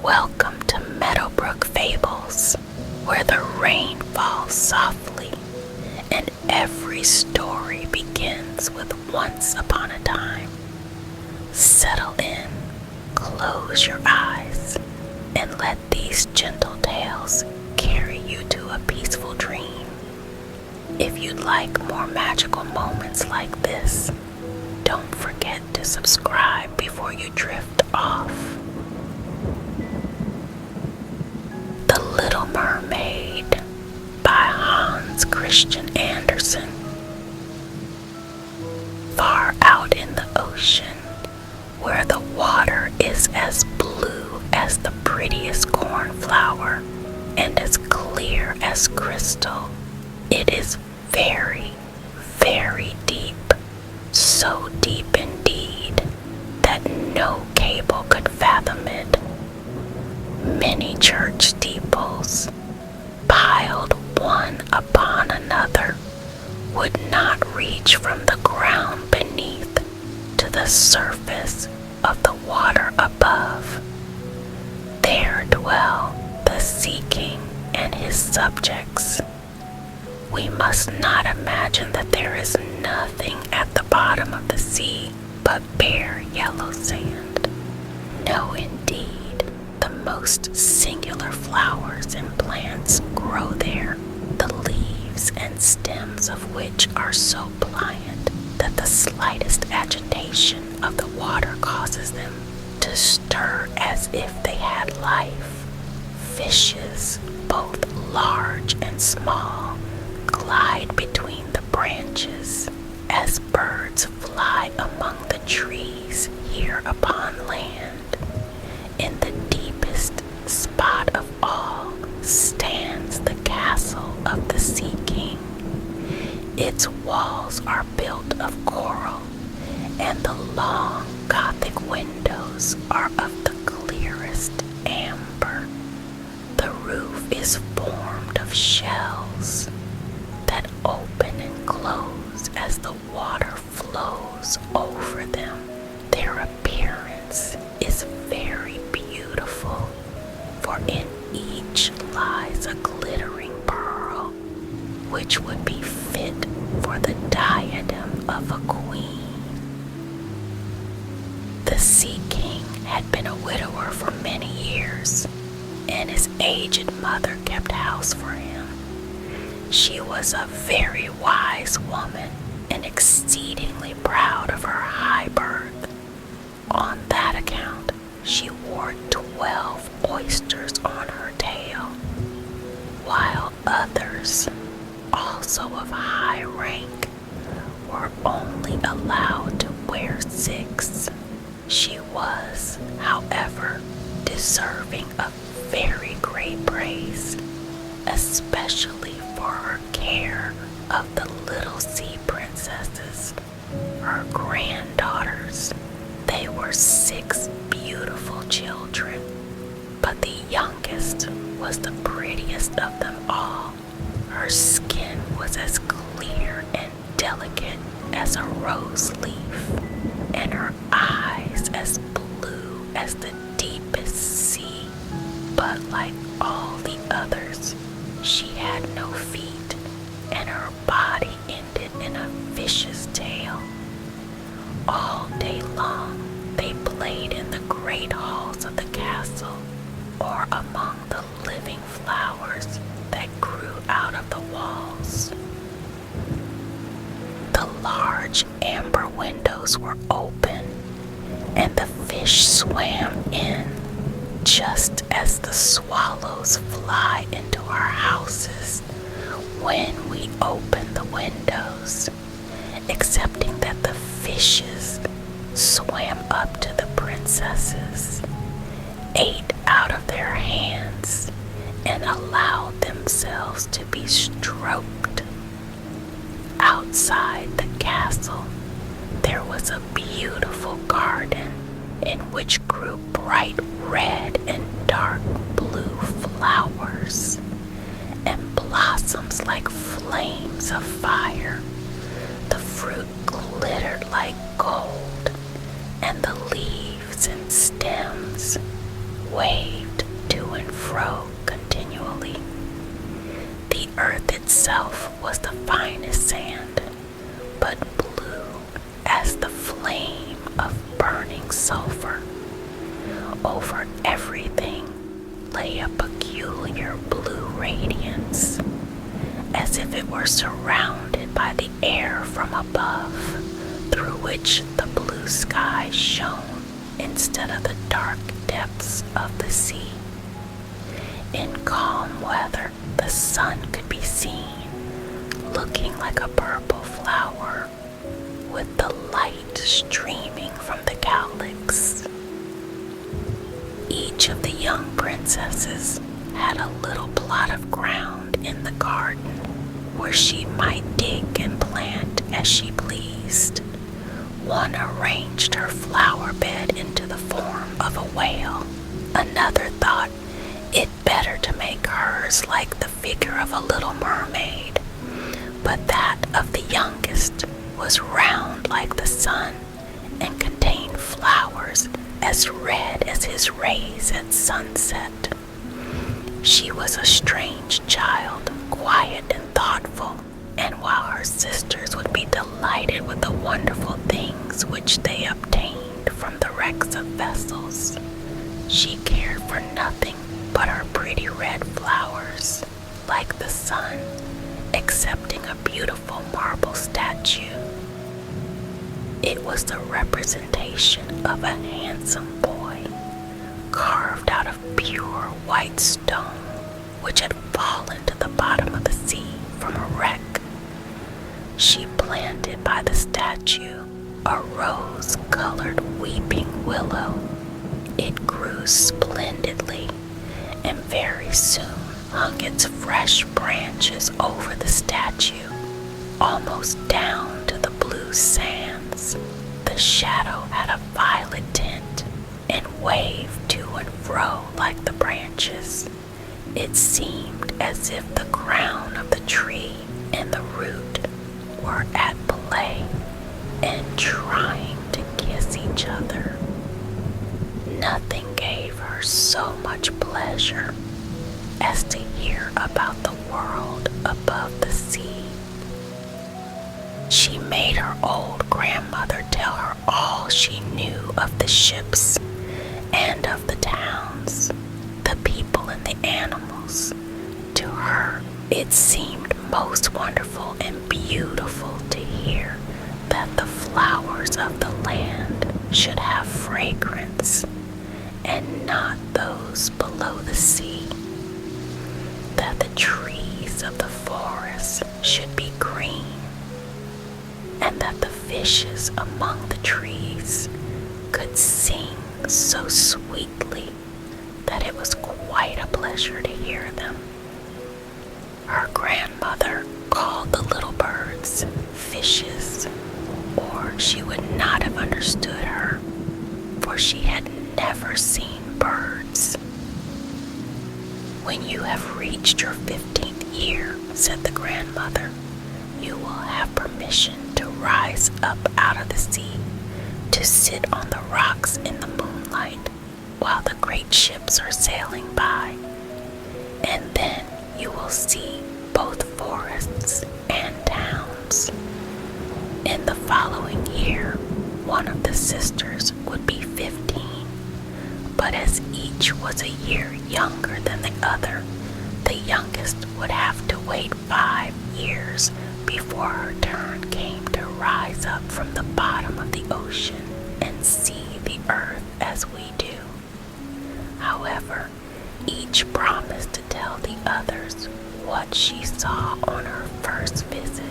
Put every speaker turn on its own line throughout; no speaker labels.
Welcome to Meadowbrook Fables, where the rain falls softly and every story begins with once upon a time. Settle in, close your eyes, and let these gentle tales carry you to a peaceful dream. If you'd like more magical moments like this, don't forget to subscribe before you drift off. The Little Mermaid by Hans Christian Andersen. Far out in the ocean, where the water is as blue as the prettiest cornflower and as clear as crystal, it is very, very deep, so deep indeed that no cable could fathom it. Many church steeples, piled one upon another, would not reach from the ground beneath to the surface of the water above. There dwell the Sea King and his subjects. We must not imagine that there is nothing at the bottom of the sea but bare yellow sand. No, indeed. The most singular flowers and plants grow there, the leaves and stems of which are so pliant that the slightest agitation of the water causes them to stir as if they had life. Fishes, both large and small, glide between the branches as birds fly among the trees here upon land. In the deepest spot of all stands the castle of the Sea King. Its walls are built of coral, and the long Gothic windows are of the clearest amber. The roof is formed of shells that open and close as the water flows over them. Their appearance is very beautiful, for in each lies a glittering pearl, which would be fit for the diadem of a queen. The Sea King had been a widower for many years, and his aged mother kept house for him. She was a very wise woman and exceedingly proud of her high birth. On that account, she wore 12 oysters on her tail, while others, also of high rank, were only allowed to wear 6. She was, however, deserving of very great praise, especially for her care of the little sea princesses, her granddaughters. They were 6 beautiful children, but the youngest was the prettiest of them all. Her skin was as clear and delicate as a rose leaf, and her eyes as blue as the deepest sea. But like all the others, she had no feet, and her body ended in a vicious tail. All day long they played in the great halls of the castle, or among the living flowers that grew out of the walls. The large amber windows were open, and the fish swam in, just as the swallows fly into our houses when we open the windows, excepting that the fishes swam up to the princesses, ate out of their hands, and allowed themselves to be stroked. Outside the castle, there was a beautiful garden in which grew bright red and dark blue flowers, and blossoms like flames of fire. The fruit glittered like gold, and the leaves and stems waved fro continually. The earth itself was the finest sand, but blue as the flame of burning sulfur. Over everything lay a peculiar blue radiance, as if it were surrounded by the air from above, through which the blue sky shone instead of the dark depths of the sea. In calm weather, the sun could be seen, looking like a purple flower, with the light streaming from the calyx. Each of the young princesses had a little plot of ground in the garden where she might dig and plant as she pleased. One arranged her flower bed into the form of a whale. Another thought it better to make hers like the figure of a little mermaid, but that of the youngest was round like the sun and contained flowers as red as his rays at sunset. She was a strange child, quiet and thoughtful, and while her sisters would be delighted with the wonderful things which they obtained from the wrecks of vessels, she cared for nothing but her pretty red flowers, like the sun, excepting a beautiful marble statue. It was the representation of a handsome boy, carved out of pure white stone, which had fallen to the bottom of the sea from a wreck. She planted by the statue a rose-colored weeping willow. It grew splendidly, and very soon hung its fresh branches over the statue, almost down to the blue sands. The shadow had a violet tint and waved to and fro like the branches. It seemed as if the crown of the tree and the root were at play and trying to kiss each other. Nothing gave her so much pleasure as to hear about the world above the sea. She made her old grandmother tell her all she knew of the ships and of the towns, the people and the animals. To her, it seemed most wonderful and beautiful to hear that the flowers of the land should have fragrance, and not those below the sea, that the trees of the forest should be green, and that the fishes among the trees could sing so sweetly that it was quite a pleasure to hear them. Her grandmother called the little birds fishes, or she would not have understood her, for she had never seen birds. When you have reached your 15th year, said the grandmother, you will have permission to rise up out of the sea, to sit on the rocks in the moonlight while the great ships are sailing by, and then you will see both forests and towns. In the following year, one of the sisters would be 15, but as each was a year younger than the other, the youngest would have to wait 5 years before her turn came to rise up from the bottom of the ocean and see the earth as we do. However, each promised to tell the others what she saw on her first visit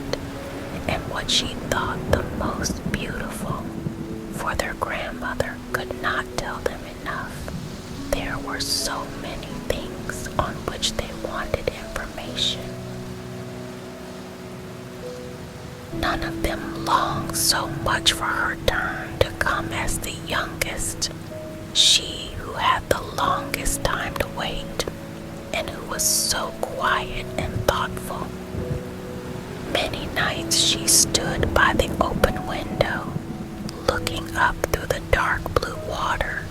and what she thought the most beautiful, for their grandmother could not tell them enough. There were so many things on which they wanted information. None of them longed so much for her turn to come as the youngest, she who had the longest time to wait, and who was so quiet and thoughtful. Many nights she stood by the open window, looking up through the dark blue water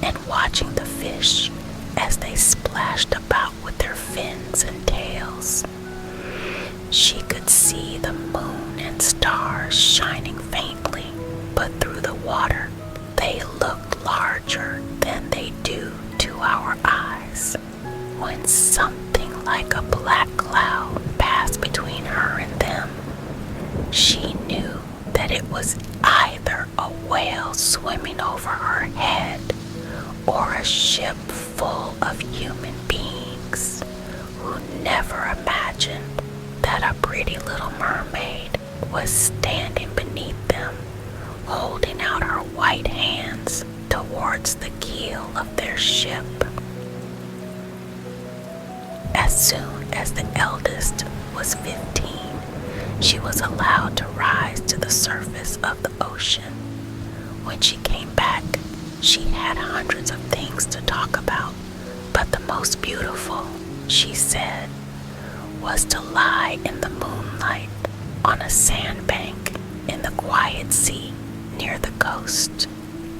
and watching the fish as they splashed looked larger than they do to our eyes. When something like a black cloud passed between her and them, she knew that it was either a whale swimming over her head or a ship full of human beings who never imagined that a pretty little mermaid was standing beneath them, holding out her white hands towards the keel of their ship. As soon as the eldest was 15, she was allowed to rise to the surface of the ocean. When she came back, she had hundreds of things to talk about, but the most beautiful, she said, was to lie in the moonlight on a sandbank in the quiet sea near the coast,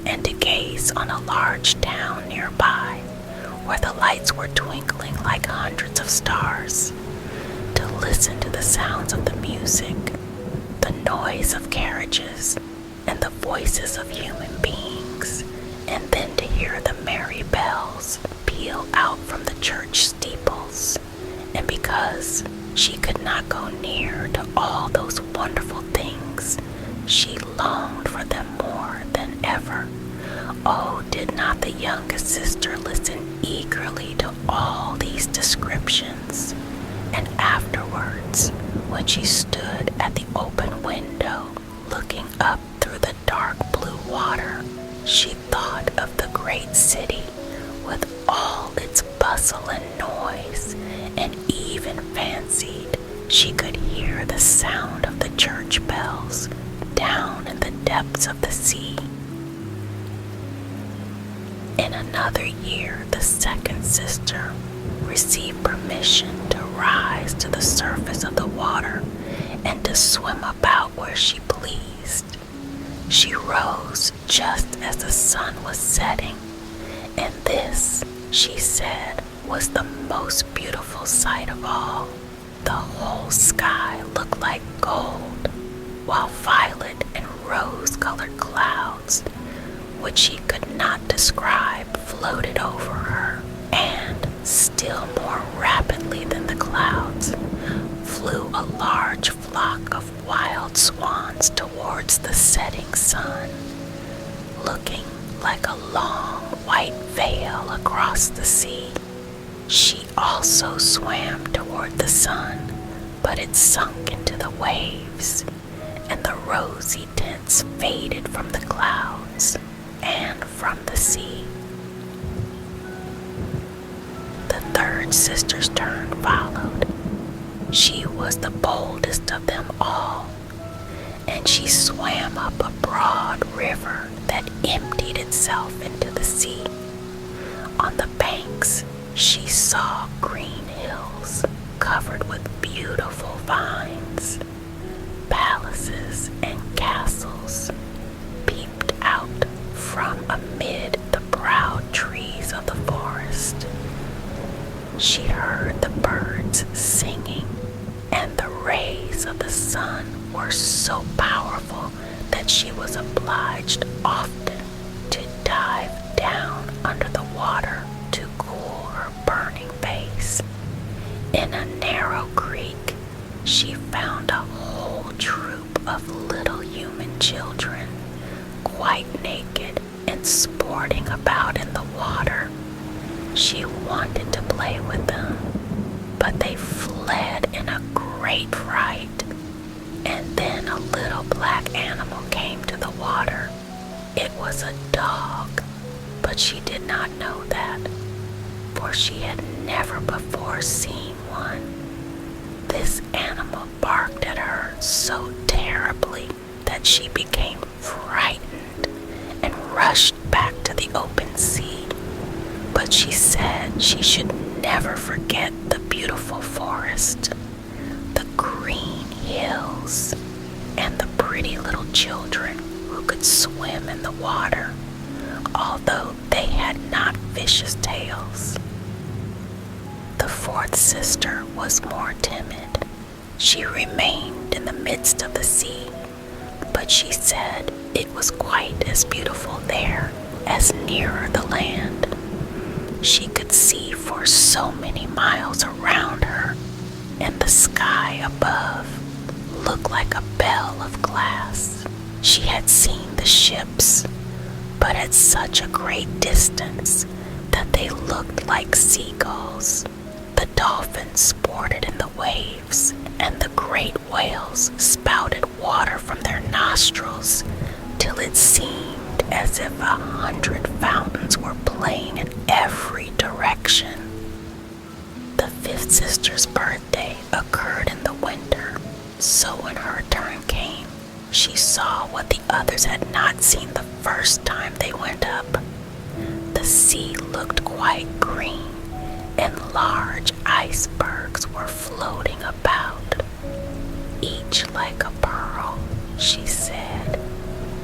and to gaze on a large town nearby where the lights were twinkling like hundreds of stars, to listen to the sounds of the music, the noise of carriages, and the voices of human beings, and then to hear the merry bells peal out from the church steeples. And because she could not go near to all those wonderful things, she longed for them more than ever. Oh, did not the youngest sister listen eagerly to all these descriptions? And afterwards, when she stood at the open window, looking up through the dark blue water, she thought of the great city with all its bustle and noise, and even fancied she could hear the sound of the church bells down in the depths of the sea. In another year, the second sister received permission to rise to the surface of the water and to swim about where she pleased. She rose just as the sun was setting, and this, she said, was the most beautiful sight of all. The whole sky looked like gold, while violet and rose-colored clouds, which she could not describe, floated over her, and, still more rapidly than the clouds, flew a large flock of wild swans towards the setting sun, looking like a long white veil across the sea. She also swam toward the sun, but it sunk into the waves, and the rosy tints faded from the clouds and from the sea. The third sister's turn followed. She was the boldest of them all, and she swam up a broad river that emptied itself into the sea. On the banks, she saw green hills covered with beautiful vines. Palaces and castles peeped out from amid the proud trees of the forest. She heard the birds singing, and the rays of the sun were so powerful that she was obliged often to dive down under the water to cool her burning face. In a narrow creek, she found a whole troop of little human children, quite naked and sporting about in the water. She wanted to play with them, but they fled in a great fright. And then a little black animal came to the water. It was a dog, but she did not know that, for she had never before seen one. This animal barked at her so terribly that she became frightened and rushed back to the open sea. But she said she should never forget the beautiful forest, the green hills, and the pretty little children who could swim in the water, although they had not vicious tails. The fourth sister was more timid. She remained in the midst of the sea, but she said it was quite as beautiful there as nearer the land. She could see for so many miles around her, and the sky above looked like a bell of glass. She had seen the ships, but at such a great distance that they looked like seagulls. The dolphins sported in the waves, and the great whales spouted water from their nostrils till it seemed as if 100 fountains were playing in every direction. The fifth sister's birthday occurred in the winter, so when her turn came, she saw what the others had not seen the first time they went up. The sea looked quite green, and large icebergs were floating about, each like a pearl, she said,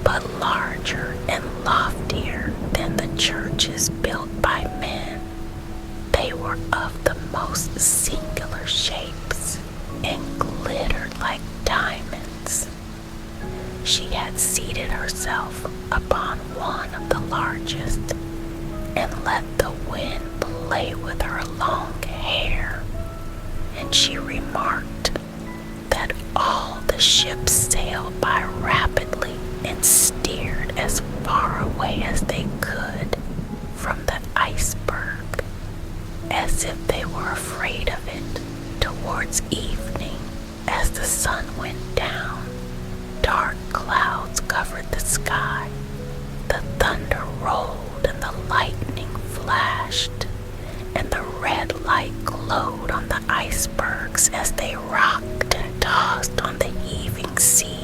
but larger and loftier than the churches built by men. They were of the most singular shapes and glittered like diamonds. She had seated herself upon one of the largest and let the wind play with her long hair, and she remarked that all the ships sailed by rapidly and steered as far away as they could from the iceberg, as if they were afraid of it. Towards evening, as the sun went down, dark clouds covered the sky, the thunder rolled and the lightning flashed, and the red light glowed on the icebergs as they rocked and tossed on the heaving sea.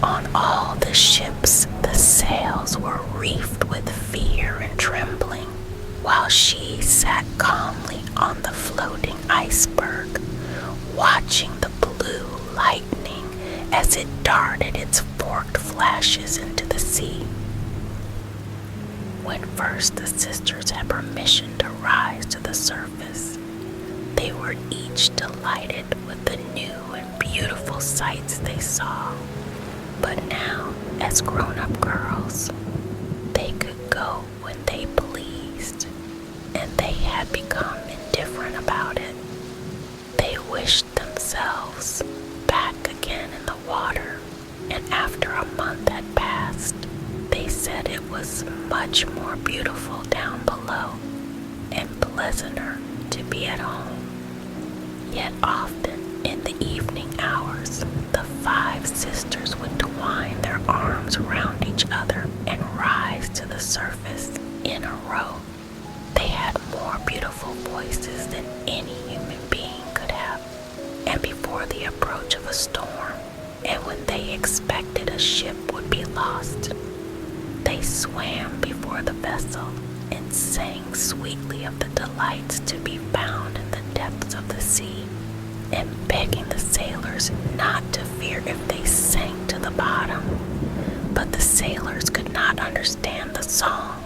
On all the ships the sails were reefed with fear and trembling, while she sat calmly on the floating iceberg, watching the blue lightning as it darted its forked flashes into the sea. When first the sisters had permission to rise to the surface, they were each delighted with the new and beautiful sights they saw. But now, as grown-up girls, they could go when they pleased, and they had become indifferent about it. They wished themselves back again in the water, and after a month had passed, they said it was much more beautiful down below and pleasanter to be at home. Yet often in the evening hours, the 5 sisters would twine their arms around each other and rise to the surface in a row. They had more beautiful voices than any human being could have, and before the approach of a storm, and when they expected a ship would be lost, they swam before the vessel and sang sweetly of the delights to be found in the depths of the sea, and begging the sailors not to fear if they sank to the bottom. But the sailors could not understand the song.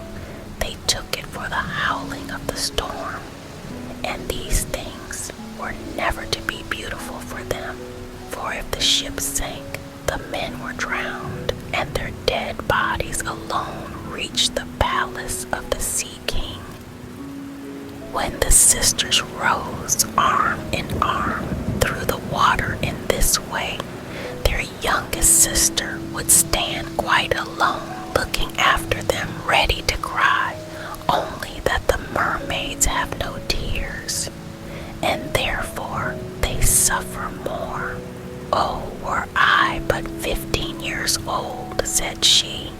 They took it for the howling of the storm, and these things were never to be beautiful for them, for if the ship sank, the men were drowned, and their dead bodies alone reached the palace of the Sea King. When the sisters rose arm in arm through the water in this way, their youngest sister would stand quite alone, looking after them, ready to cry, only that the mermaids have no tears, and therefore they suffer more. "Oh, were I but 15 years old," said she,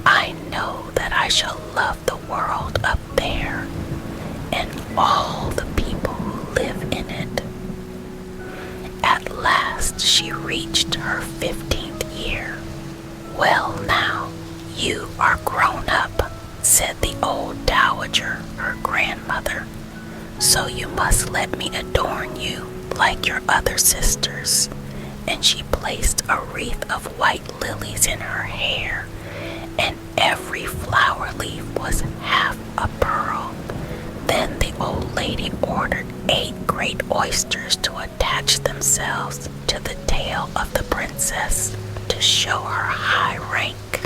"I know that I shall love the world up there, and all the people who live in it." At last she reached her 15th year. "Well now, you are grown up," said the old dowager, her grandmother, "so you must let me adorn you like your other sisters." And she placed a wreath of white lilies in her hair, and every flower leaf was half a pearl. Then the old lady ordered 8 great oysters to attach themselves to the tail of the princess to show her high rank.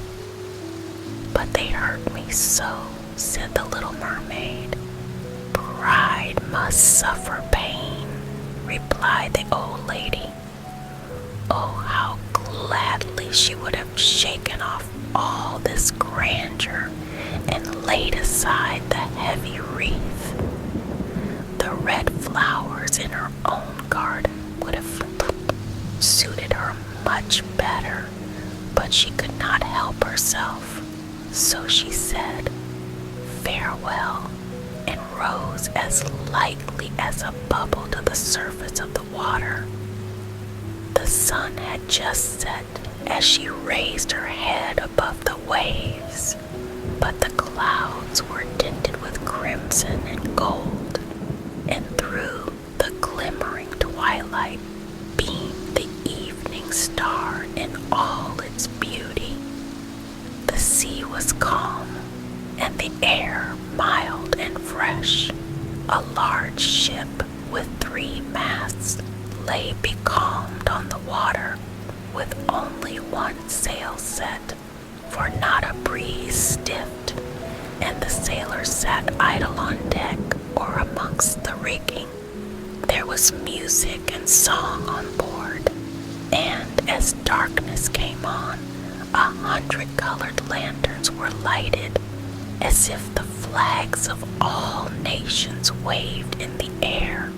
but they hurt me so," said the Little Mermaid. "Pride must suffer pain," replied the old lady. Oh, how gladly she would have shaken off all this grandeur and laid aside the heavy wreath. The red flowers in her own garden would have suited her much better, but she could not help herself, so she said, "Farewell," and rose as lightly as a bubble to the surface of the water. The sun had just set as she raised her head above the waves, but the clouds were tinted with crimson and gold, and through the glimmering twilight beamed the evening star in all its beauty. The sea was calm, and the air mild and fresh. A large ship with 3 masts lay becalmed on the water, with only 1 sail set, for not a breeze stiffed, and the sailors sat idle on deck or amongst the rigging. There was music and song on board, and as darkness came on, 100 colored lanterns were lighted, as if the flags of all nations waved in the air.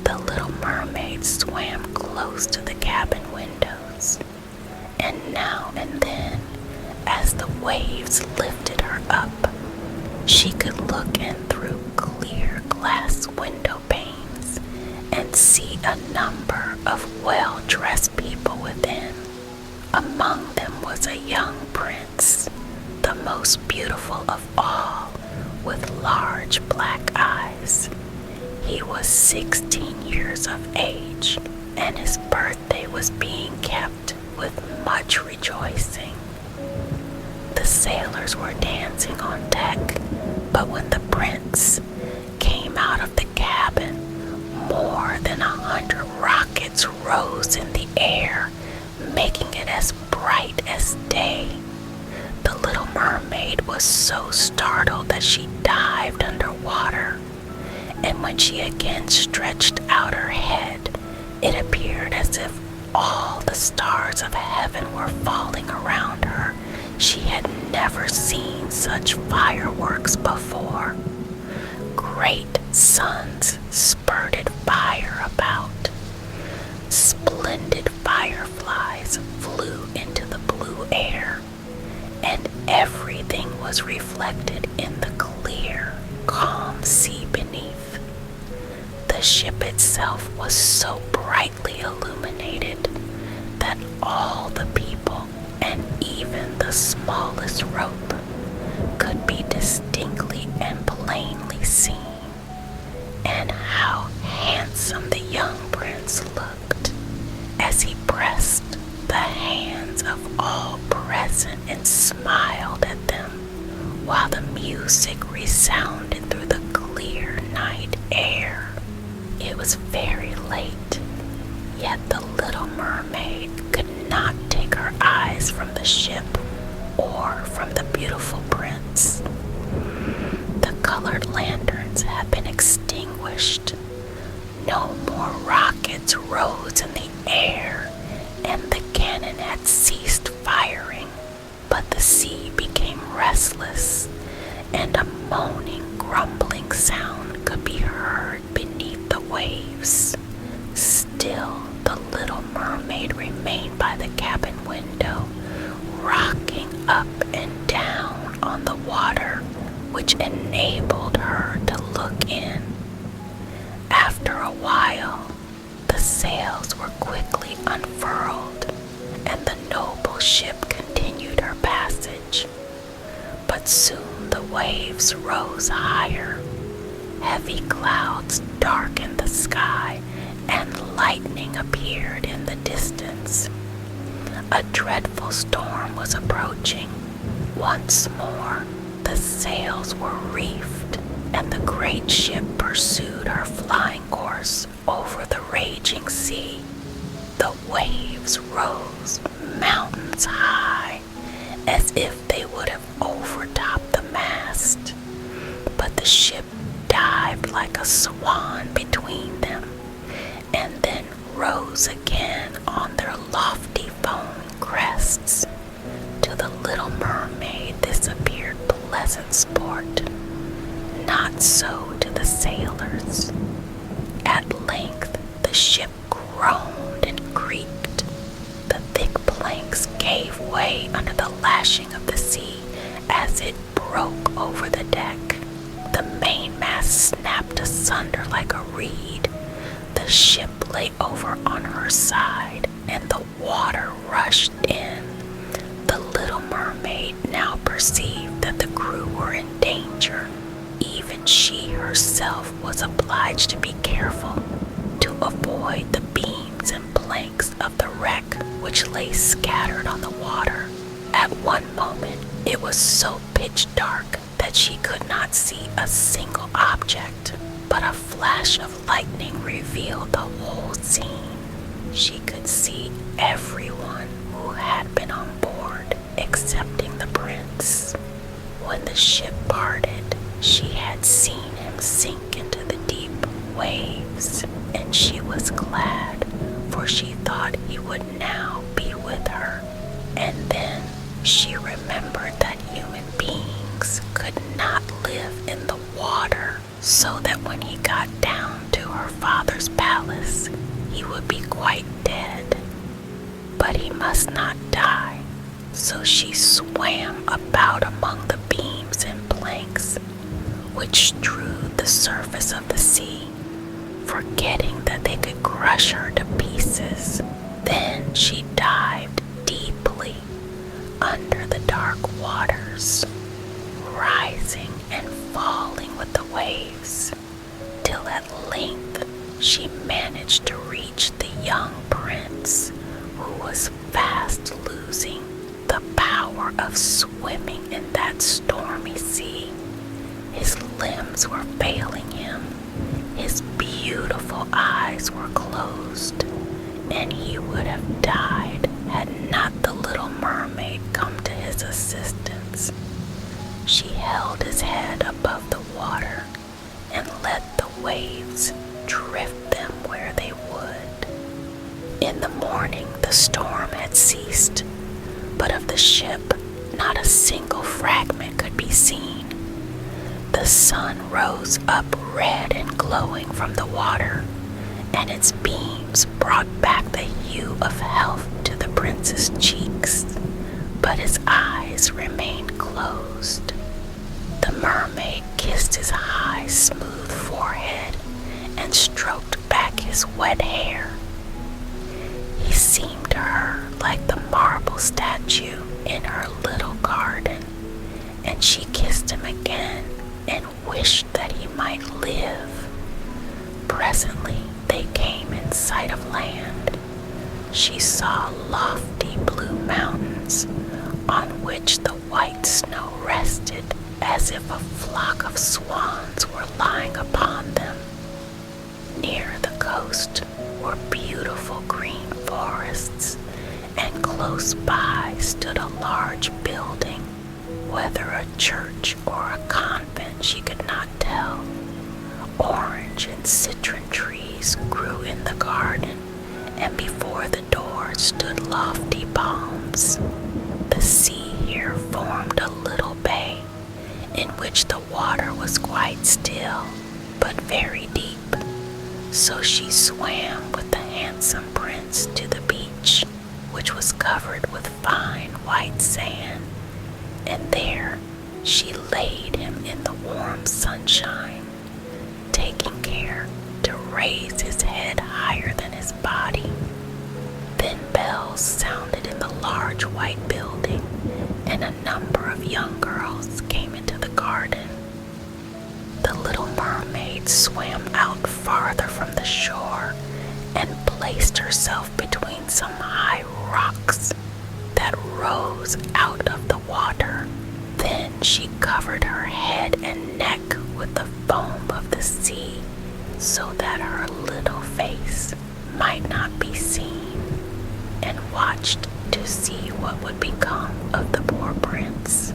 The Little Mermaid swam close to the cabin windows, and now and then, as the waves lifted her up, she could look in through clear glass window panes and see a number of well-dressed people within. Among them was a young prince, the most beautiful of all, with large black eyes. He was 16 years of age, and his birthday was being kept with much rejoicing. The sailors were dancing on deck, but when the prince came out of the cabin, more than 100 rockets rose in the air, making it as bright as day. The Little Mermaid was so startled that she dived underwater, and when she again stretched out her head, it appeared as if all the stars of heaven were falling around her. She had never seen such fireworks before. Great suns spurted fire about. Splendid fireflies flew into the blue air, and everything was reflected in the clear, calm sea beneath. The ship itself was so brightly illuminated that all the people and even the smallest rope could be distinctly and plainly seen. And how handsome the young prince looked as he pressed the hands of all present and smiled at them, while the music resounded through the clear night air. It was very late, yet the Little Mermaid could not take her eyes from the ship or from the beautiful prince. The colored lanterns had been extinguished. No more rockets rose in the air, and the cannon had ceased firing, but the sea became restless, and a moaning, grumbling sound could be heard beneath the waves. Still, the Little Mermaid remained by the cabin window, rocking up and down on the water, which enabled her to look in. After a while, the sails were quickly unfurled, and the noble ship continued her passage. But soon the waves rose higher. Heavy clouds darkened the sky, and lightning appeared in the distance. A dreadful storm was approaching. Once more, the sails were reefed, and the great ship pursued her flying course over the raging sea. The waves rose mountains high, as if they would have a swan between them, and then rose again on their lofty foaming crests. To the little mermaid this appeared pleasant sport, not so to the sailors. At length the ship groaned and creaked. The thick planks gave way under the lashing of the sea as it broke over the deck. The mainmast snapped asunder like a reed. The ship lay over on her side, and the water rushed in. The little mermaid now perceived that the crew were in danger. Even she herself was obliged to be careful to avoid the beams and planks of the wreck which lay scattered on the water. At one moment it was so pitch dark that she could not see a single object, but a flash of lightning revealed the whole scene. She could see everyone who had been on board excepting the prince. When the ship parted, she had seen him sink into the deep waves, and she was glad, for she thought he would now be with her. And then she remembered that human beings could not live in the water, so that when he got down to her father's palace, he would be quite dead. But he must not die, so she swam about among the beams and planks which strewed the surface of the sea, forgetting that they could crush her to pieces. Then she dived deeply under the dark waters, rising and falling with the waves, till at length she managed to reach the young prince, who was fast losing the power of swimming in that stormy sea. His limbs were failing him, his beautiful eyes were closed, and he would have died had not the little mermaid come to his assistance. She held his head above the water and let the waves drift them where they would. In the morning the storm had ceased, but of the ship not a single fragment could be seen. The sun rose up red and glowing from the water, and its beams brought back the hue of health to the prince's cheeks, but his eyes remained closed. The mermaid kissed his high, smooth forehead and stroked back his wet hair. He seemed to her like the marble statue in her little garden, and she kissed him again and wished that he might live. Presently they came in sight of land. She saw lofty blue mountains on which the white snow rested as if a flock of swans were lying upon them. Near the coast were beautiful green forests, and close by stood a large building, whether a church or a convent she could not tell. Orange and citron trees grew in the garden, and before the door stood lofty palms. The sea here formed a little bay, in which the water was quite still, but very deep. So she swam with the handsome prince to the beach, which was covered with fine white sand, and there she laid him in the warm sunshine, taking care to raise his head higher than his body. Then bells sounded in the large white building, and a number of young girls came into the garden. The little mermaid swam out farther from the shore and placed herself between some high rocks that rose out of the water. Then she covered her head and neck with the foam of the sea, so that her little face might not be seen, and watched to see what would become of the poor prince.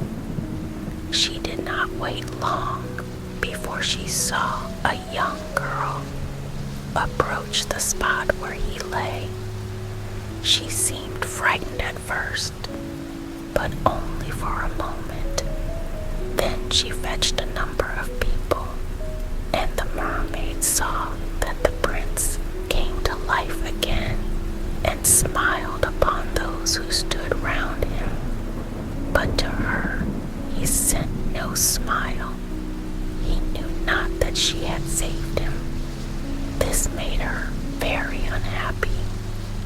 She did not wait long before for she saw a young girl approach the spot where he lay. She seemed frightened at first, but only for a moment. Then she fetched a number of people, and the mermaid saw that the prince came to life again and smiled upon those who stood round him. But to her he sent no smile. He knew not that she had saved him. This made her very unhappy,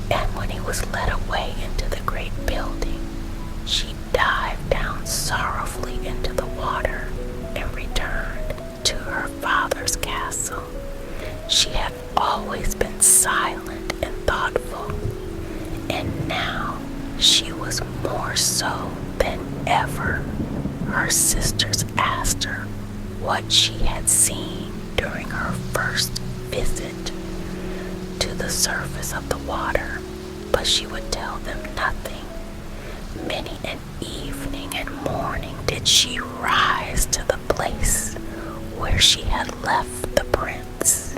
and when he was led away into the great building, she dived down sorrowfully into the water and returned to her father's castle. She had always been silent and thoughtful, and now she was more so than ever. Her sisters asked her what she had seen during her first visit to the surface of the water, but she would tell them nothing. Many an evening and morning did she rise to the place where she had left the prince.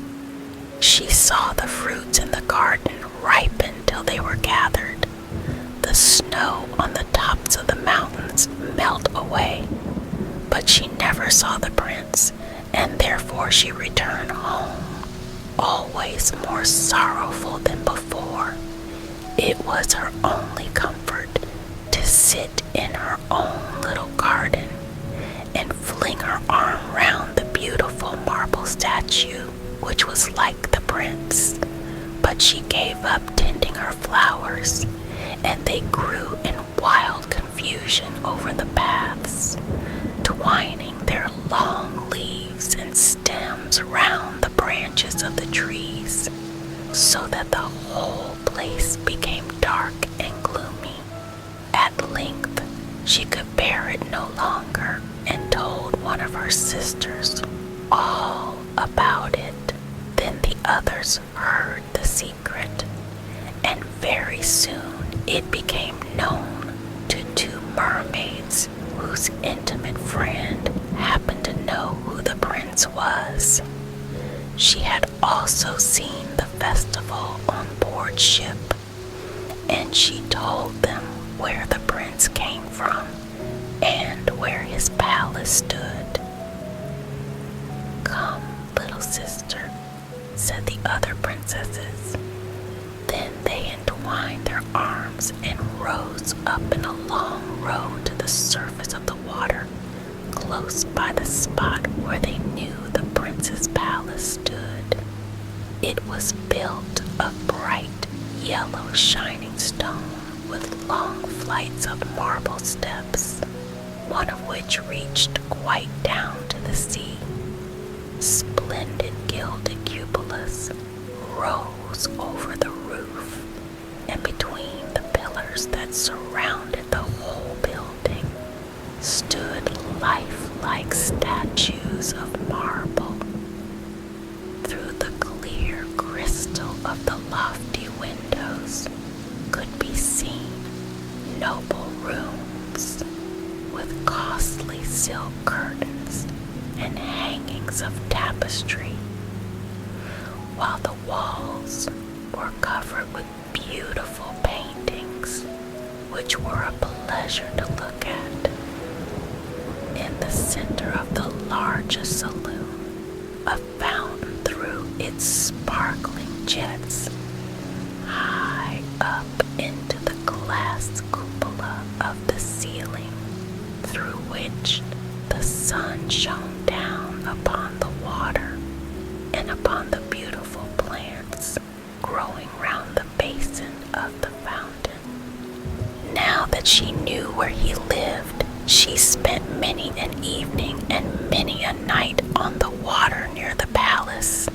She saw the fruits in the garden ripen till they were gathered. The snow on the tops of the mountains melt away, but she never saw the prince, and therefore she returned home, always more sorrowful than before. It was her only comfort to sit in her own little garden and fling her arm round the beautiful marble statue, which was like the prince. But she gave up tending her flowers, and they grew in wild confusion over the paths, twining their long leaves and stems round the branches of the trees, so that the whole place became dark and gloomy. At length she could bear it no longer, and told one of her sisters all about it. Then the others heard the secret, and very soon it became known to two mermaids whose intimate friend happened to know who the prince was. She had also seen the festival on board ship, and she told them where the prince came from and where his palace stood. "Come, little sister," said the other princesses. Then they entwined their arms and rose up in a long row to the surface of the water, close by the spot where they knew the prince's palace stood. It was built of bright yellow shining stone with long flights of marble steps, one of which reached quite down to the sea. Splendid gilded cupolas rose over the roof, and between the pillars that surrounded the whole building stood lifelike statues of marble. Through the clear crystal of the lofty windows could be seen noble rooms with costly silk curtains and hangings of tapestry, while the walls were covered with beautiful paintings, which were a pleasure to look at. In the center of the largest saloon, a fountain threw its sparkling jets high up into the glass cupola of the ceiling, through which the sun shone down upon the water and upon the beautiful plants growing round the basin of the fountain. Now that she knew where he lived, she spent many an evening and many a night on the water near the palace.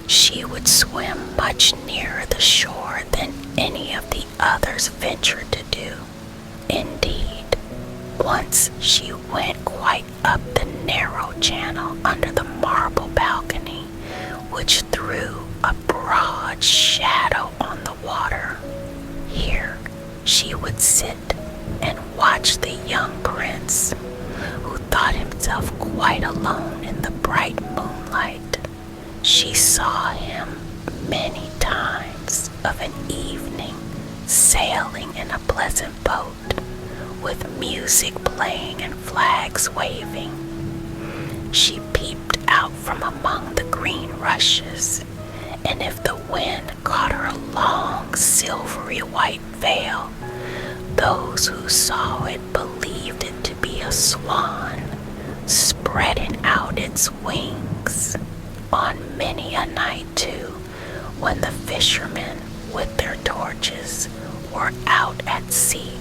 She would swim much nearer the shore than any of the others ventured to do. Indeed, once she went quite up the narrow channel under the marble balcony, which threw a broad shadow on the water. Here she would sit and watch the young prince, who thought himself herself quite alone in the bright moonlight. She saw him many times of an evening, sailing in a pleasant boat, with music playing and flags waving. She peeped out from among the green rushes, and if the wind caught her long silvery white veil, those who saw it believed it to be a swan spreading out its wings. On many a night too, when the fishermen with their torches were out at sea,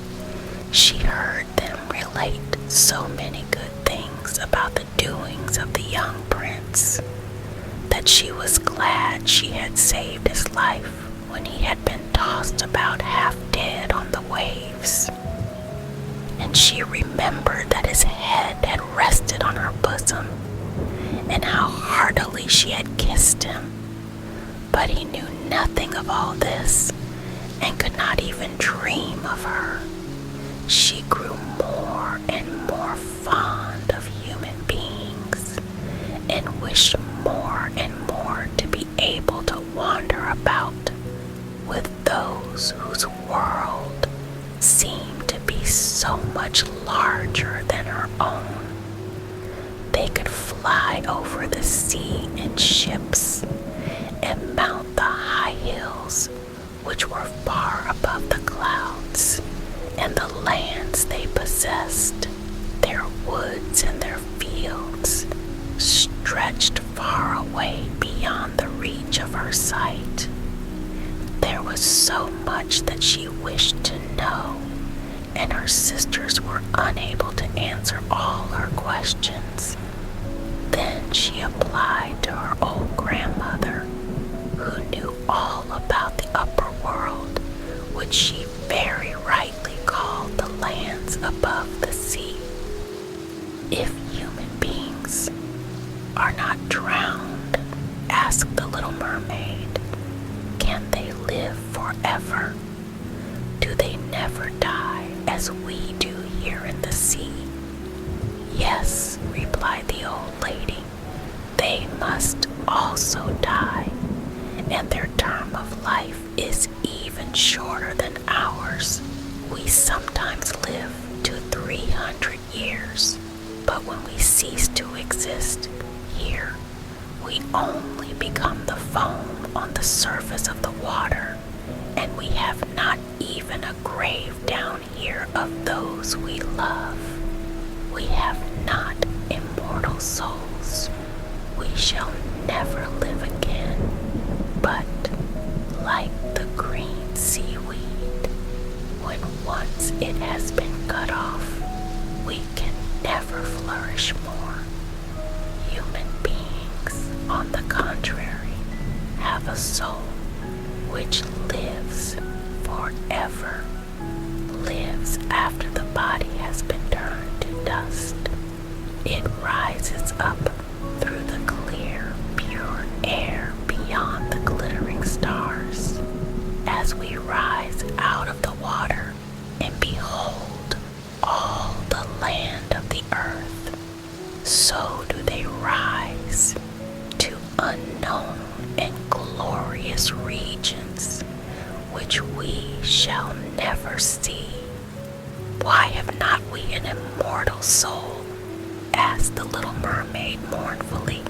she heard them relate so many good things about the doings of the young prince that she was glad she had saved his life when he had been tossed about half dead on the waves. And she remembered that his head had rested on her bosom, and how heartily she had kissed him. But he knew nothing of all this, and could not even dream of her. She grew more and more fond of human beings, and wished more and more to be able to wander about with those whose world seemed to be so much larger than her own. They could fly over the sea in ships and mount the high hills which were far above the clouds, and the lands they possessed, their woods and their fields, stretched far away beyond the reach of her sight. There was so much that she wished to know, and her sisters were unable to answer all her questions. Then she applied to her old grandmother, who knew all about the upper world, which she very rightly called the lands above the sea. If human beings are not drowned, asked the Little Mermaid, can they live forever? Do they never die as we do here in the sea? Yes, replied the old lady, they must also die, and their term of life is even shorter than ours. We sometimes live to 300 years, but when we cease to exist here, we only become the foam on the surface of the water, and we have not even a grave down here of those we love. We have not immortal souls. We shall never live again, but like the green seaweed, when once it has been cut off, we can never flourish more. Human beings, on the contrary, have a soul which lives forever, lives after the body has been turned to dust. It rises up through the clear, pure air beyond the glittering stars. As we rise out of the water and behold all the land of the earth, so do they rise to unknown and glorious regions which we shall never see. Why have not we an immortal soul? Asked the Little Mermaid mournfully.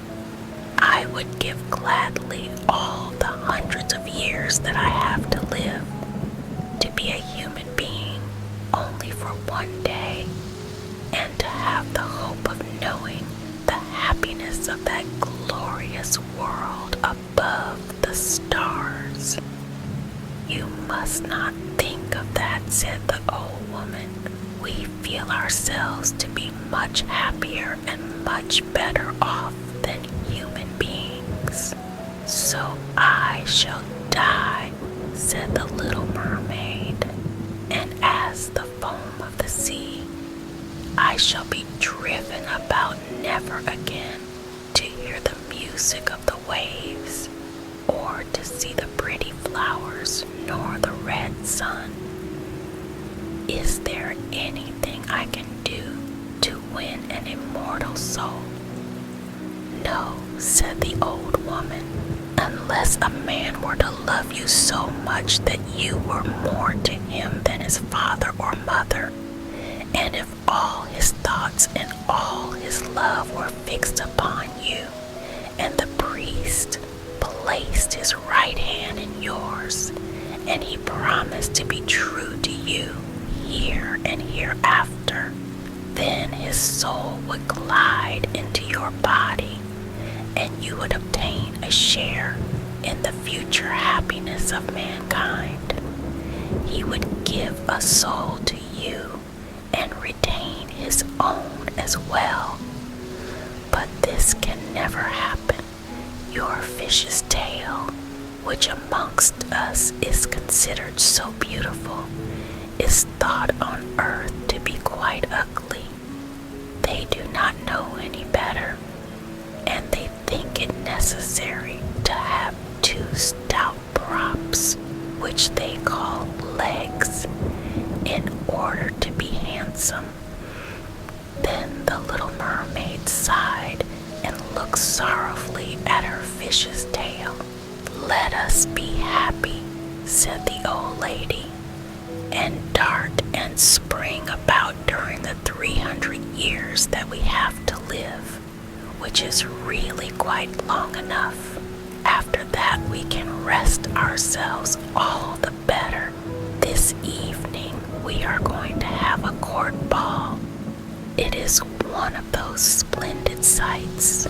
I would give gladly all the hundreds of years that I have to live to be a human being only for one day, and to have the hope of knowing the happiness of that glorious world above the stars. You must not think of that, said the old woman. We feel ourselves to be much happier and much better off than human beings. So I shall die, said the Little Mermaid, and as the foam of the sea, I shall be driven about never again to hear the music of the waves, or to see the pretty flowers, nor the red sun. Is there anything I can do to win an immortal soul. No, said the old woman, unless a man were to love you so much that you were more to him than his father or mother, and if all his thoughts and all his love were fixed upon you, and the priest placed his right hand in yours, and he promised to be true to you here and hereafter, then his soul would glide into your body, and you would obtain a share in the future happiness of mankind. He would give a soul to you and retain his own as well. But this can never happen. Your fish's tail, which amongst us is considered so beautiful, is thought on earth to be quite ugly. They do not know any better, and they think it necessary to have 2 stout props, which they call legs, in order to be handsome. Then the little mermaid sighed and looked sorrowfully at her fish's tail. Let us be happy, said the old lady, and dart and spring about during the 300 years that we have to live, which is really quite long enough. After that we can rest ourselves all the better. This evening we are going to have a court ball. It is one of those splendid sights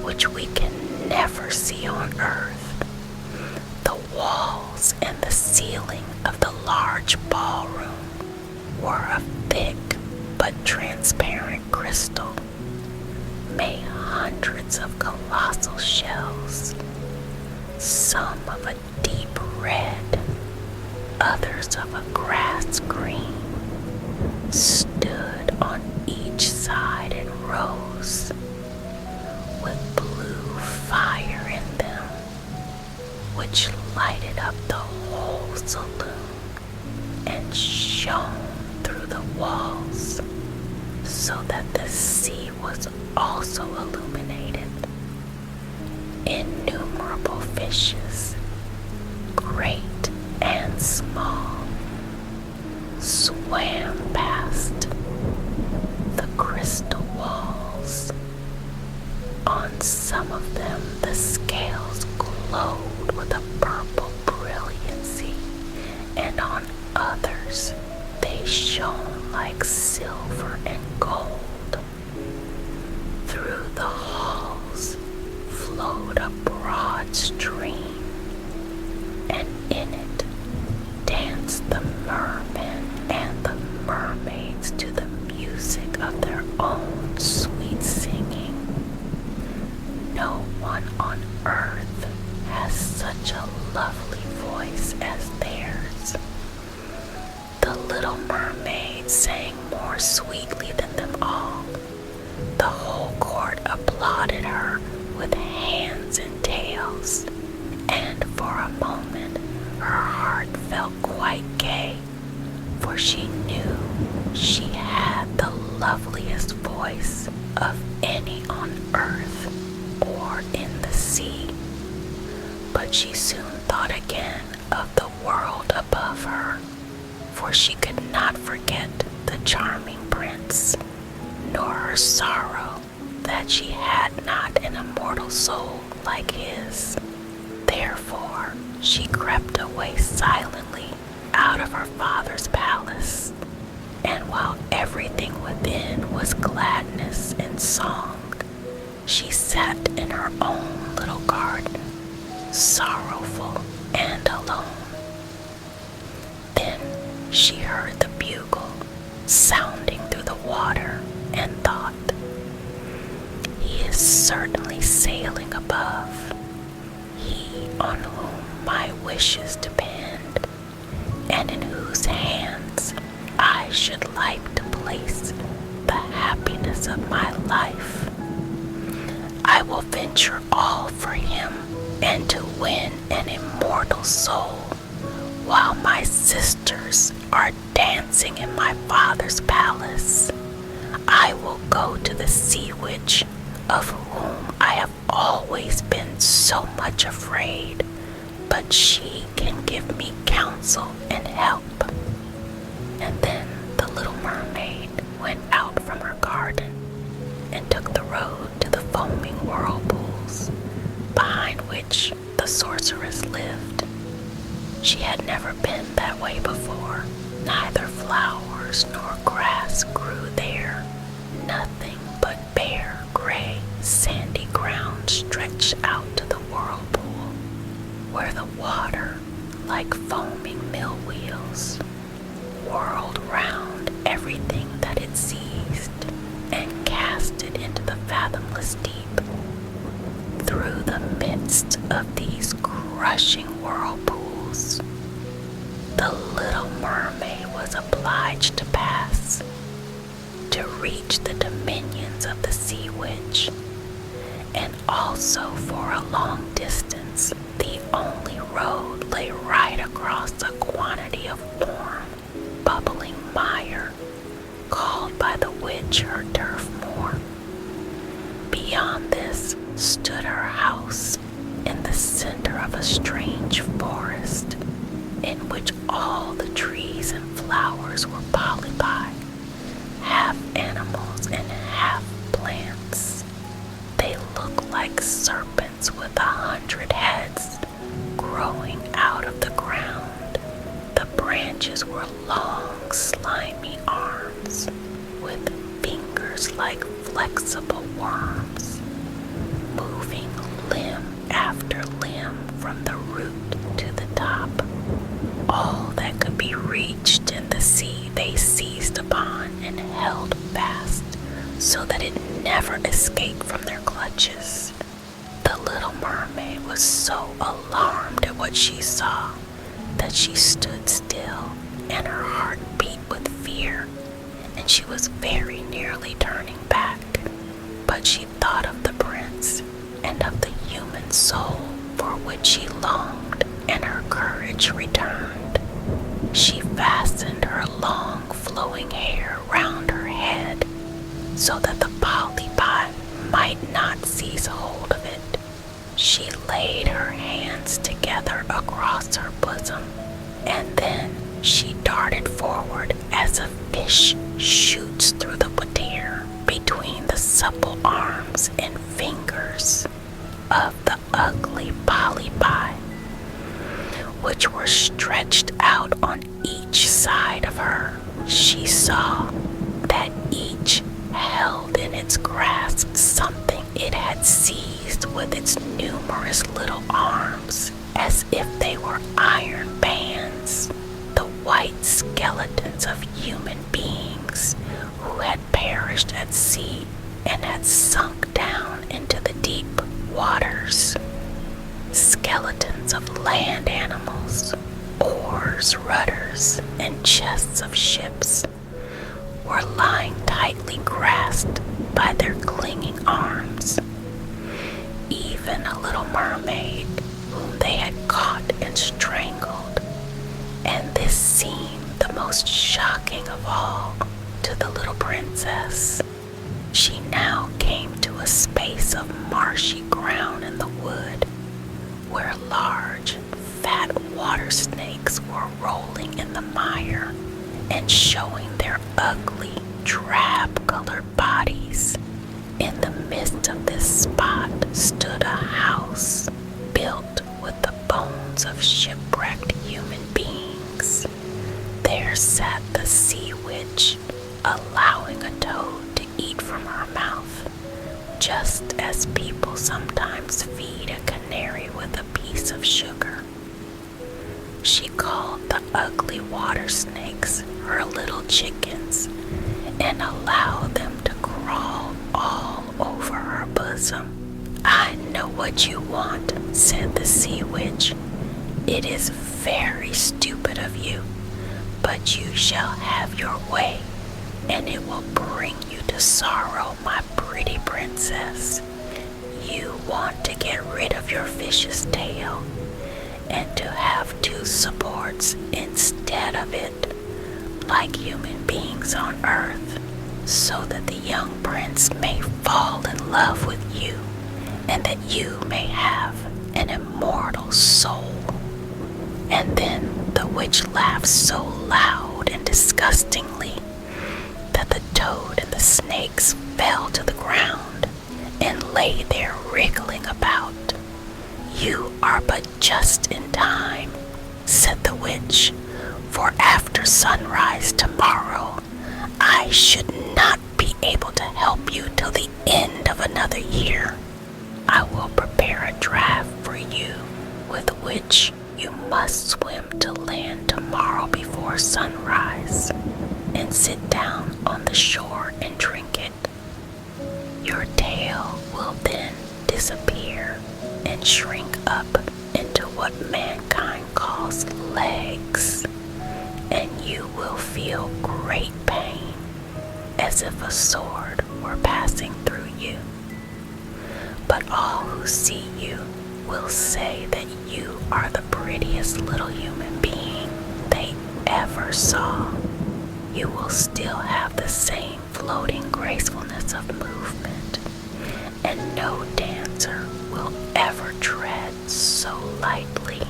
which we can never see on earth. The walls and the ceiling of the large ballroom were of thick but transparent crystal, made hundreds of colossal shells, some of a deep red, others of a grass green, stood on each side in rows, with blue fire in them, which lighted up the whole saloon and shone through the walls, so that the sea was also illuminated. Innumerable fishes, great and small, swam past the crystal walls. On some of them the scales glowed with a purple brilliancy, and on others they shone like silver and gold. Through the halls flowed a broad stream, and in it danced the mermen and the mermaids to the music of their own sweet singing. No one on earth has such a lovely voice as theirs. The little mermaid sang more sweetly than them all. The whole court applauded her with hands and tails, and for a moment her heart felt quite gay, for she knew she had the loveliest voice of any on earth or in the sea. But she soon thought again of the world above her, for she could not forget the charming prince, nor her sorrow that she had not an immortal soul like his. Therefore she crept away silently out of her father's palace, and while everything within was gladness and song, she sat in her own little garden, sorrowful and alone. Then she heard the bugle sounding through the water and thought, he is certainly sailing above, he on whom my wishes depend, and in whose hands I should like to place the happiness of my life. I will venture all for him, and to win an immortal soul, while my sisters are dancing in my father's palace, I will go to the sea witch, of whom I have always been so much afraid, but she can give me counsel and help." And then the little mermaid went out from her garden and took the road to the foaming whirlpools, behind which the sorceress lived. She had never been that way before. Neither flowers nor grass grew there. Nothing but bare, gray, sandy ground stretched out to the whirlpool, where the water, like foaming mill wheels, whirled round everything that it seized and cast it into the fathomless deep. Through the midst of these crushing whirlpools, the little mermaid was obliged to pass to reach the dominions of the sea witch, and also for a long distance the only road lay right across a quantity of warm, bubbling mire called by the witch her turf moor. Beyond this stood her house in the center of a strange forest, in which all the trees and flowers were polypi, half animals and half plants. They looked like serpents with 100 heads growing out of the ground. The branches were long, slimy arms with fingers like flexible worms, moving limb after limb from the root to the top. All that could be reached in the sea they seized upon and held fast, so that it never escaped from their clutches. The little mermaid was so alarmed at what she saw that she stood still, and her heart beat with fear, and she was very nearly turning back. But she thought of the prince and of the human soul for which she longed, and her courage returned. She fastened her long flowing hair round her head, so that the polypi might not seize hold of it. She laid her hands together across her bosom, and then she darted forward as a fish shoots through the water between the supple arms and fingers of the ugly polypi, which were stretched out on each side of her. She saw that each held in its grasp something it had seized with its numerous little arms, as if they were iron bands, the white skeletons of human beings who had perished at sea and had sunk down into the deep waters. Skeletons of land animals, oars, rudders, and chests of ships were lying tightly grasped by their clinging arms. Even a little mermaid whom they had caught and strangled. And this seemed the most shocking of all to the little princess. She now came to a space of marshy ground in the wood, where large, fat water snakes were rolling in the mire and showing their ugly, drab-colored bodies. In the midst of this spot stood a house built with the bones of shipwrecked human beings. There sat the sea witch, allowing a toad to eat from her mouth, just as people sometimes feed a canary with a piece of sugar. She called the ugly water snakes her little chickens and allowed them to crawl all over her bosom. "I know what you want," said the sea witch. "It is very stupid of you, but you shall have your way, and it will bring you to sorrow, my pretty princess. You want to get rid of your fish's tail, and to have two supports instead of it, like human beings on earth. so that the young prince may fall in love with you, and that you may have an immortal soul." And then the witch laughed so loud and disgustingly that the toad and the snakes fell to the ground and lay there wriggling about. "You are but just in time," said the witch, "for after sunrise tomorrow I should not be able to help you till the end of another year. I will prepare a draft for you with which you must swim to land tomorrow before sunrise, and sit down on the shore and drink it. Your tail will then disappear and shrink up into what mankind calls legs, and you will feel great pain, as if a sword were passing through you. But all who see you will say that you are the prettiest little human being they ever saw. You will still have the same floating gracefulness of movement, and no dancer will ever tread so lightly.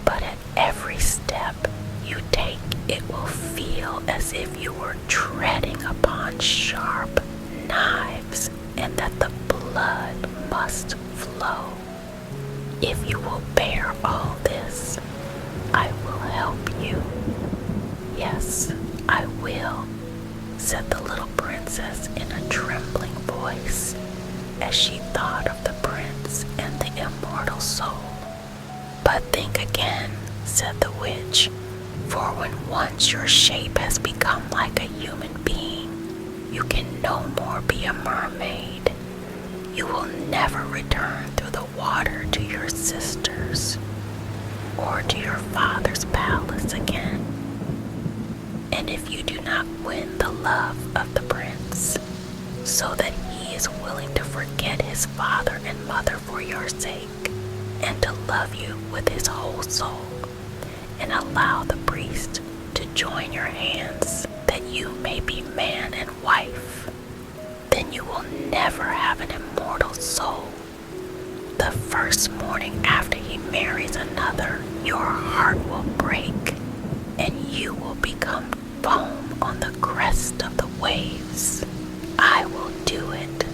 But at every step you take, it will feel as if you were treading upon sharp knives, and that the blood must flow. If you will bear all this, I will help you." "Yes, I will," said the little princess in a trembling voice, as she thought of the prince and the immortal soul. "But think again," said the witch, "for when once your shape has become like a human being, you can no more be a mermaid. You will never return through the water to your sisters or to your father's palace again. And if you do not win the love of the prince, so that he is willing to forget his father and mother for your sake, and to love you with his whole soul, and allow the priest to join your hands that you may be man and wife, then you will never have an immortal soul. The first morning after he marries another, your heart will break, and you will become foam on the crest of the waves." "I will do it,"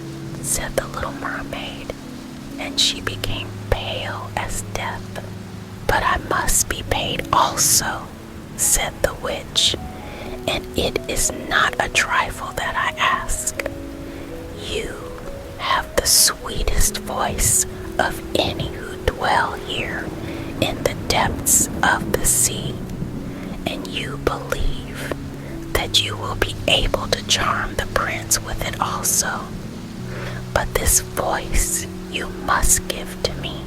said the little mermaid, and she became pale as death. "But I must be paid also," said the witch, "and it is not a trifle that I ask. You have the sweetest voice of any who dwell here in the depths of the sea, and you believe that you will be able to charm the prince with it also. But this voice you must give to me.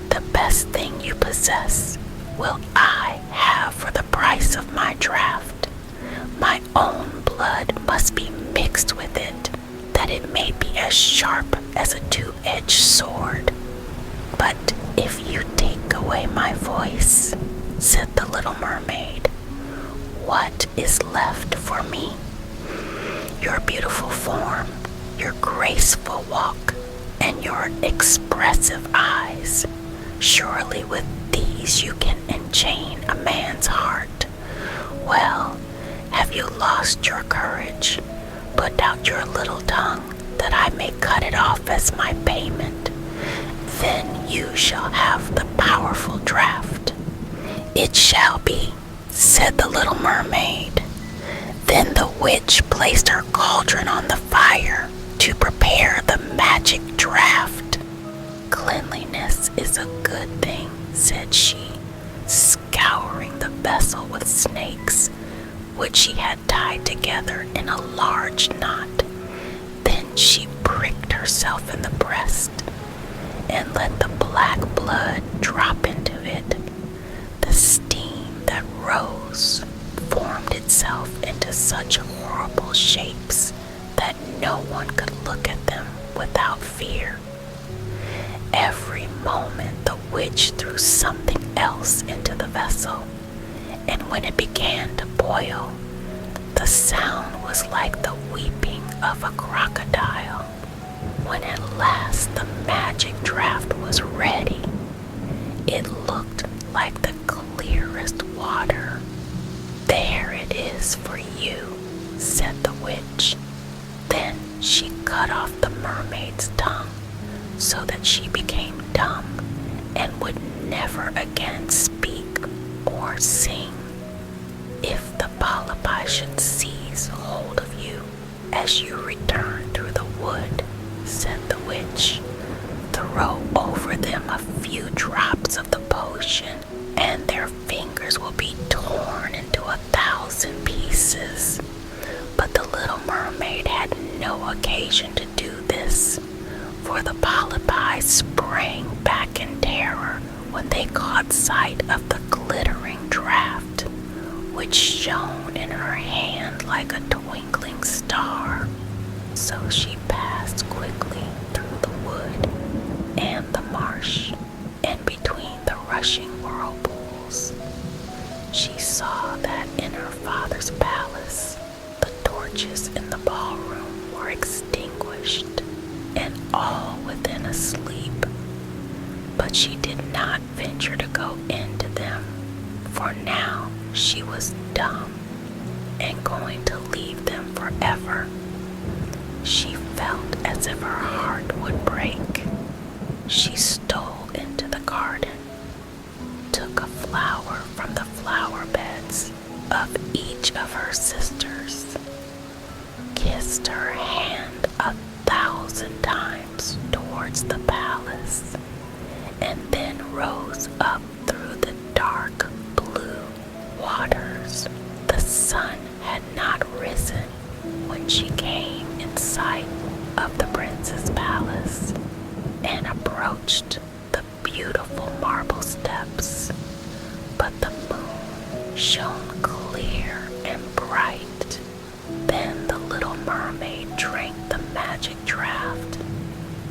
The best thing you possess will I have for the price of my draft. My own blood must be mixed with it, that it may be as sharp as a two-edged sword. But if you take away my voice," said the little mermaid, "what is left for me? Your beautiful form, your graceful walk, and your expressive eyes. Surely with these you can enchain a man's heart. Well, have you lost your courage? Put out your little tongue, that I may cut it off as my payment. Then you shall have the powerful draft." "It shall be," said the little mermaid. Then the witch placed her cauldron on the fire to prepare the magic draft. "Cleanliness is a good thing," said she, scouring the vessel with snakes, which she had tied together in a large knot. Then she pricked herself in the breast and let the black blood drop into it. The steam that rose formed itself into such horrible shapes that no one could look at them without fear. Every moment the witch threw something else into the vessel, and when it began to boil, The sound was like the weeping of a crocodile. When at last the magic draft was ready, it looked like the clearest water. "There it is for you," said the witch. Then she cut off the mermaid's tongue so that she became dumb and would never again speak or sing. "If the polypi should seize hold of you as you return through the wood," said the witch, "throw over them a few drops of the potion, and their fingers will be torn into 1,000 pieces." But the little mermaid had no occasion to do this, for the polypi sprang back in terror when they caught sight of the glittering draft, which shone in her hand like a twinkling star. So she passed quickly through the wood and the marsh, and between the rushing whirlpools. She saw that in her father's palace the torches in the ballroom were extinguished and all within asleep. But she did not venture to go into them, for now she was dumb and going to leave them forever. She felt as if her heart would break. She stole into the garden, took a flower from the flower beds of each of her sisters, kissed her hand 1,000 times towards the palace, and then rose up through the dark blue waters. The sun had not risen when she came in sight of the prince's palace and approached the beautiful marble steps. But the moon shone clear and bright. Then the little mermaid drank the magic draught,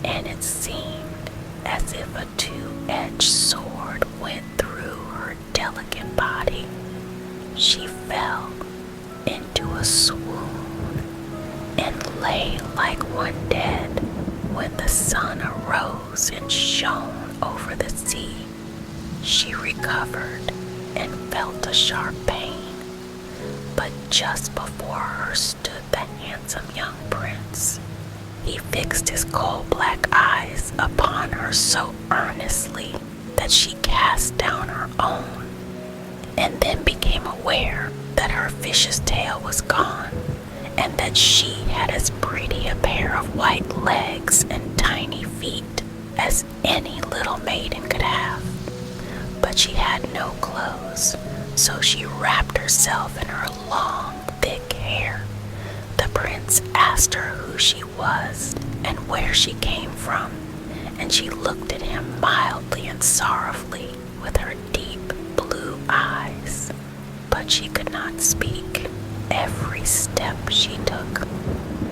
and it seemed as if a two-edged sword went through her delicate body. She fell into a swoon and lay like one dead when the sun arose and shone over the sea. She recovered and felt a sharp pain, but just before her stood the handsome young prince. He fixed his coal-black eyes upon her so earnestly that she cast down her own, and then became aware that her fish's tail was gone, and that she had as pretty a pair of white legs and tiny feet as any little maiden could have. But she had no clothes, so she wrapped herself in her long, thick hair. The prince asked her who she was and where she came from, and she looked at him mildly and sorrowfully with her deep blue eyes. But she could not speak. Every step she took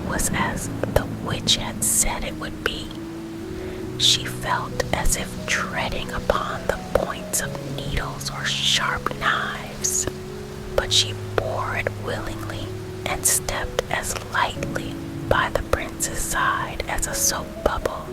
was as the witch had said it would be. She felt as if treading upon the points of needles or sharp knives, but she bore it willingly and stepped as lightly by the prince's side as a soap bubble,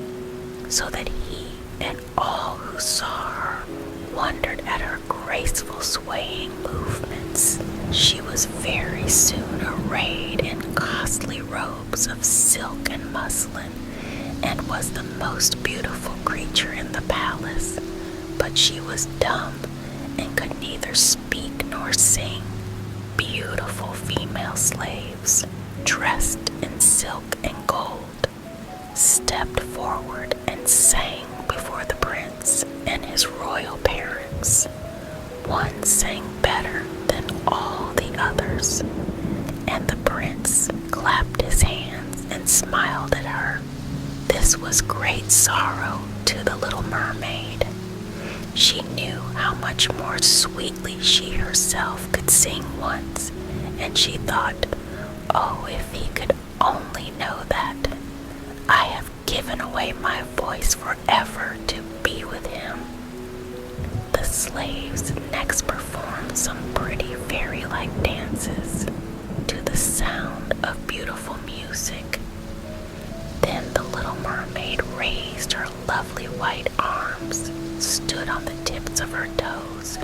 so that he and all who saw her wondered at her graceful swaying movements. She was very soon arrayed in costly robes of silk and muslin, and was the most beautiful creature in the palace. But she was dumb and could neither speak nor sing. Beautiful female slaves, dressed in silk and gold, stepped forward and sang before the prince and his royal parents. One sang better than all the others, and the prince clapped his hands and smiled at her. This was great sorrow to the little mermaid. She knew how much more sweetly she herself could sing once, and she thought, "Oh, if he could only know that! I have given away my voice forever to be with him." The slaves next performed some pretty fairy-like dances to the the sound of beautiful music. Then the little mermaid raised her lovely white arms, stood on the tips of her toes,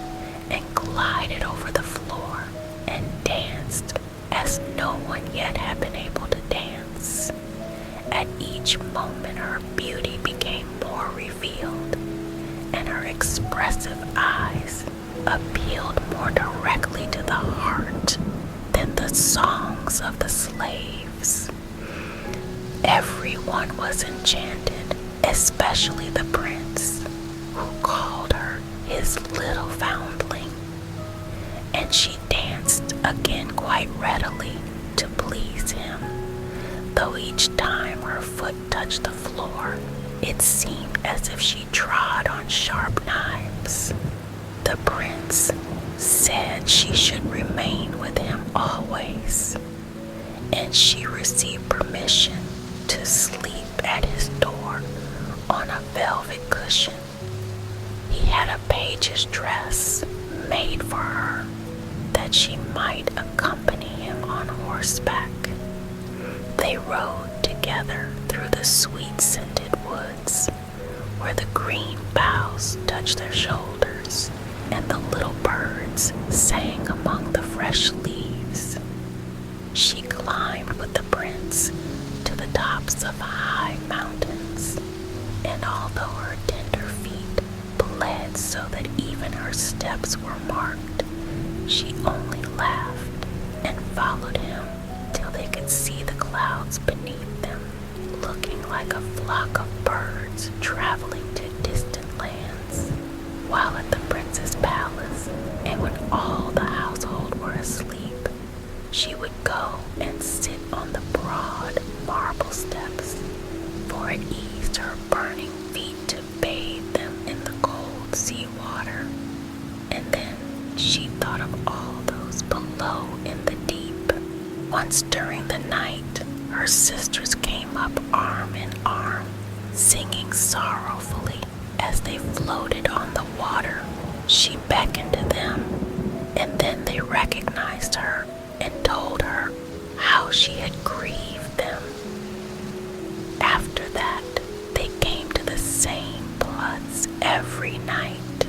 and glided over the floor and danced as no one yet had been able to dance. At each moment her beauty became more revealed, and her expressive eyes appealed more directly to the heart than the songs of the slaves. Everyone was enchanted, especially the prince, who called her his little foundling, and she danced again quite readily to please him, though each time her foot touched the floor, it seemed as if she trod on sharp knives. The prince said she should remain with him always, and she received permission to sleep at his door on a velvet cushion. He had a page's dress made for her that she might accompany him on horseback. They rode together through the sweet-scented woods, where the green boughs touched their shoulders and the little birds sang among the fresh leaves. She climbed with the prince to the tops of high mountains, and although her tender feet bled so that even her steps were marked, she only laughed and followed him till they could see the clouds beneath them, looking like a flock of birds traveling to distant lands. While at the prince's palace, and when all the household were asleep, she would go and sit on the broad marble steps, for it eased her burning feet to bathe them in the cold sea water. And then she thought of all those below in the deep. Once during the night, her sisters came up arm in arm, singing sorrowfully as they floated on the water. She beckoned to them, and then they recognized her and told her how she had grieved them. After that, they came to the same plots every night,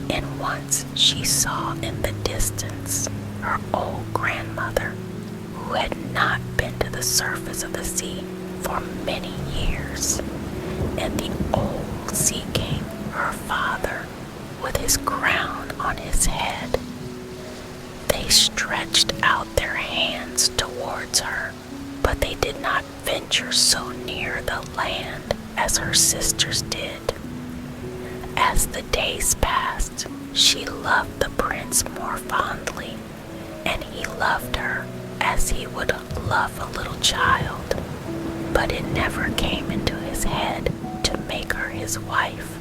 and once she saw in the distance her old grandmother, who had not been to the surface of the sea for many years, and the old sea king, her father, with his crown on his head. They stretched out their hands towards her, but they did not venture so near the land as her sisters did. As the days passed, she loved the prince more fondly, and he loved her as he would love a little child. But it never came into his head to make her his wife,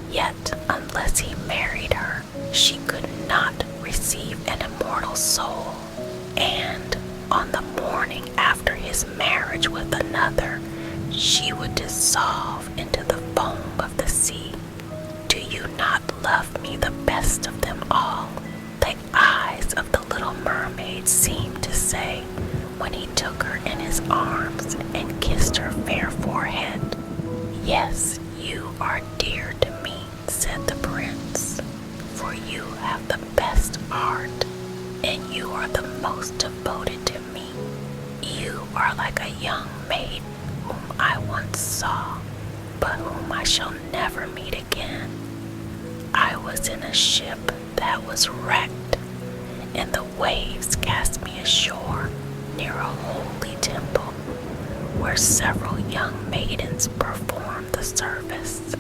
yet unless he married her, she could not receive an immortal soul, and on the morning after his marriage with another, she would dissolve into the foam of the sea. Do you not love me the best of them all? The eyes of the little mermaid seemed to say when he took her in his arms and kissed her fair forehead. Yes, you are dear to me, said the prince, for you have the best heart, and you are the most devoted to me. You are like a young maid whom I once saw, but whom I shall never meet again. I was in a ship that was wrecked, and the waves cast me ashore near a holy temple, where several young maidens performed the service.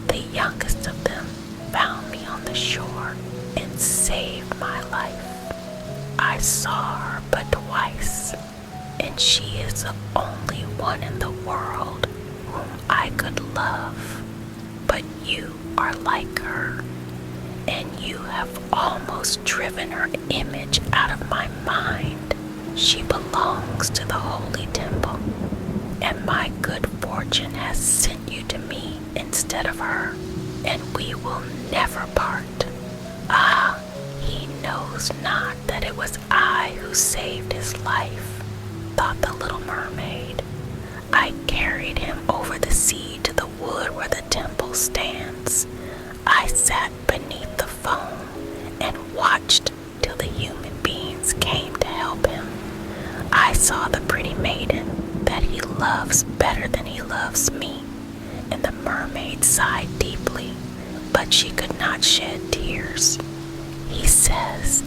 The youngest of them found me on the shore and saved my life. I saw her but twice, and she is the only one in the world whom I could love. But you are like her, and you have almost driven her image out of my mind. She belongs to the holy temple, and my good fortune has sent you to me instead of her, and we will never part. Ah, he knows not that it was I who saved his life," thought the little mermaid. "I carried him over the sea to the wood where the temple stands. I sat beneath the foam and watched till the human beings came to help him. I saw the pretty maiden that he loves better than he loves me." And the mermaid sighed deeply, but she could not shed tears. He says,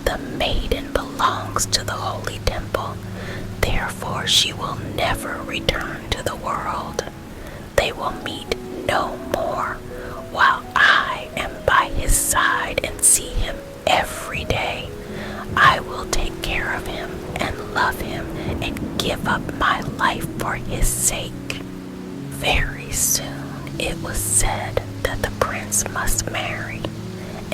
"The maiden belongs to the holy temple, therefore she will never return to the world. They will meet no more, while I am by his side and see him every day. I will take care of him and love him and give up my life for his sake." Very soon it was said that the prince must marry,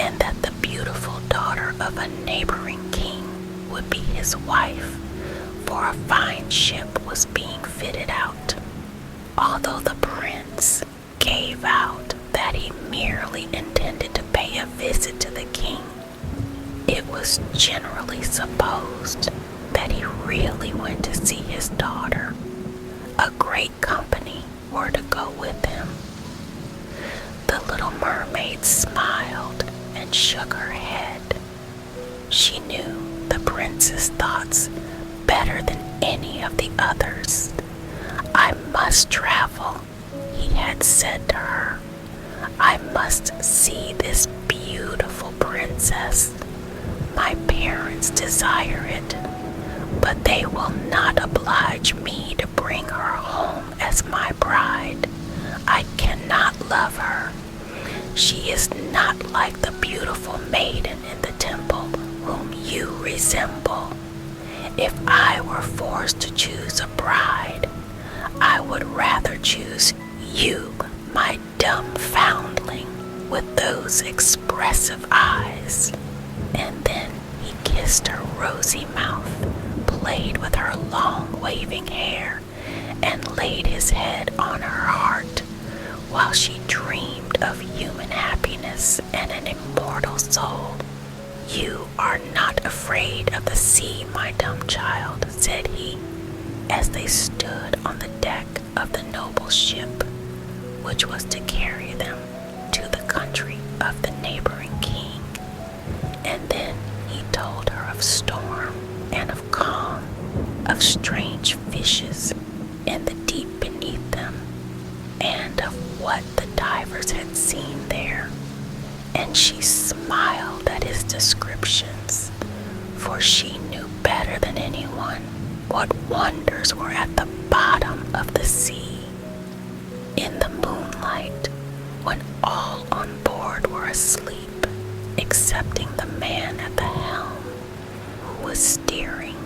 and that the beautiful daughter of a neighboring king would be his wife, for a fine ship was being fitted out. Although the prince gave out that he merely intended to pay a visit to the king, it was generally supposed that he really went to see his daughter. A great company were to go with him. The little mermaid smiled and shook her head. She knew the prince's thoughts better than any of the others. "I must travel," he had said to her. "I must see this beautiful princess. My parents desire it, but they will not oblige me to bring her home as my bride. I cannot love her. She is not like the beautiful maiden in the temple whom you resemble. If I were forced to choose a bride, I would rather choose you, my dumb foundling, with those expressive eyes." And then he kissed her rosy mouth, played with her long waving hair, and laid his head on her heart, while she dreamed of human happiness and an immortal soul. "You are not afraid of the sea, my dumb child," said he, as they stood on the deck of the noble ship, which was to carry them to the country of the neighboring king. And then he told her of storm and of calm, of strange fishes and the deep beneath them, and of what the divers had seen there. And she smiled at his descriptions, for she knew better than anyone what wonders were at the bottom of the sea. In the moonlight, when all on board were asleep, excepting the man at the helm, who was steering,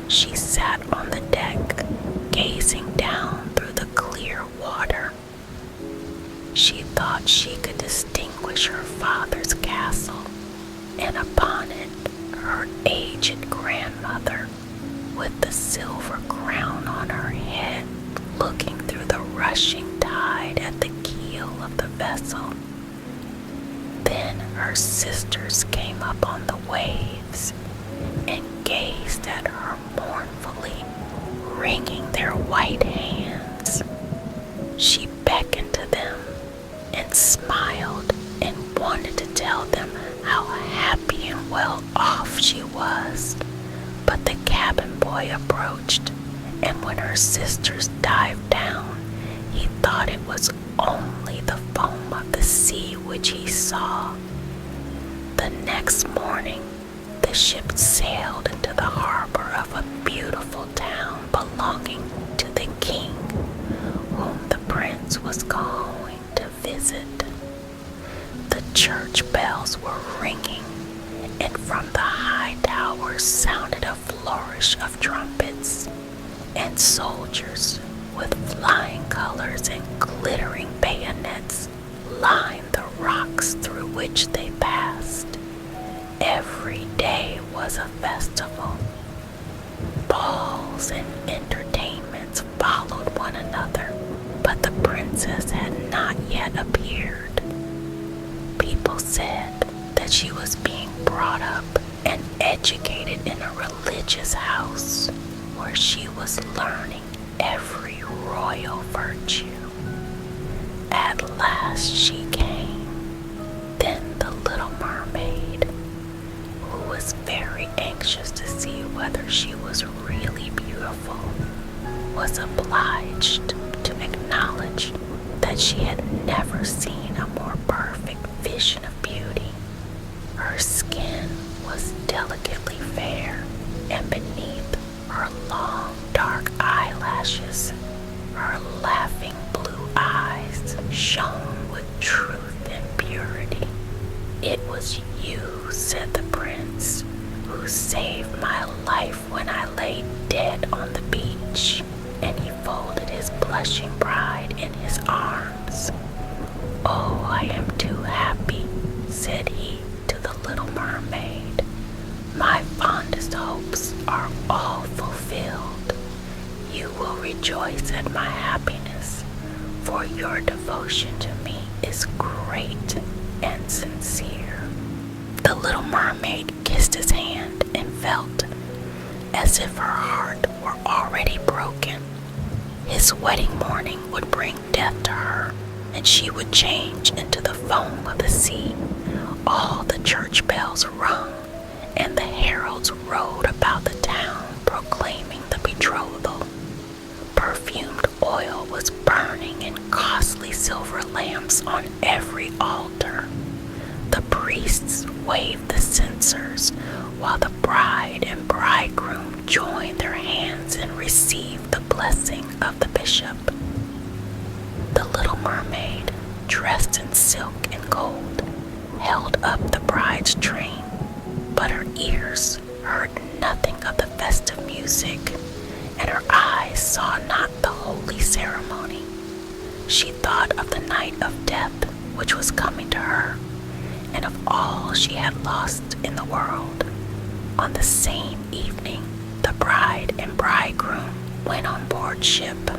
she sat on the deck, gazing down through the clear water. She thought she could distinguish her father's castle, and upon it her aged grandmother, with the silver crown on her head, looking through the rushing tide at the keel of the vessel. Then her sisters came up on the waves and gazed at her mournfully, wringing their white hands. She beckoned to them and smiled and wanted to tell them how happy and well off she was. But the cabin boy approached, and when her sisters dived down, he thought it was only the foam of the sea which he saw. The next morning, the ship sailed into the harbor of a beautiful town belonging to the king, whom the prince was going to visit. The church bells were ringing, and from the high towers sounded a flourish of trumpets, and soldiers with flying colors and glittering bayonets lined the rocks through which they passed. Every day was a festival. Balls and entertainments followed one another, but the princess had not yet appeared. People said that she was being brought up and educated in a religious house where she was learning every royal virtue. At last she came. Then the Little Mermaid, who was very anxious to see whether she was really beautiful, was obliged to acknowledge that she had never seen a more perfect vision of beauty. Her skin was delicately fair, and beneath her long dark eyelashes, her laughing blue eyes shone with truth and purity. "It was you," said the prince, "who saved my life when I lay dead on the beach." And he folded his blushing bride in his arms. "Oh, I am too happy," said he to the Little Mermaid. "My fondest hopes are all fulfilled. You will rejoice at my happiness, for your devotion to me is great and sincere." The Little Mermaid kissed his hand and felt as if her heart were already broken. His wedding morning would bring death to her, and she would change into the foam of the sea. All the church bells rung, and the heralds rode about the town proclaiming the betrothal. Perfumed oil was burning in costly silver lamps on every altar. The priests waved the censers, while the bride and bridegroom joined their hands and received the blessing of the bishop. The Little Mermaid, dressed in silk and gold, held up the bride's train, but her ears heard nothing of the festive music, and her eyes saw not the holy ceremony. She thought of the night of death which was coming to her, and of all she had lost in the world. On the same evening, the bride and bridegroom went on board ship.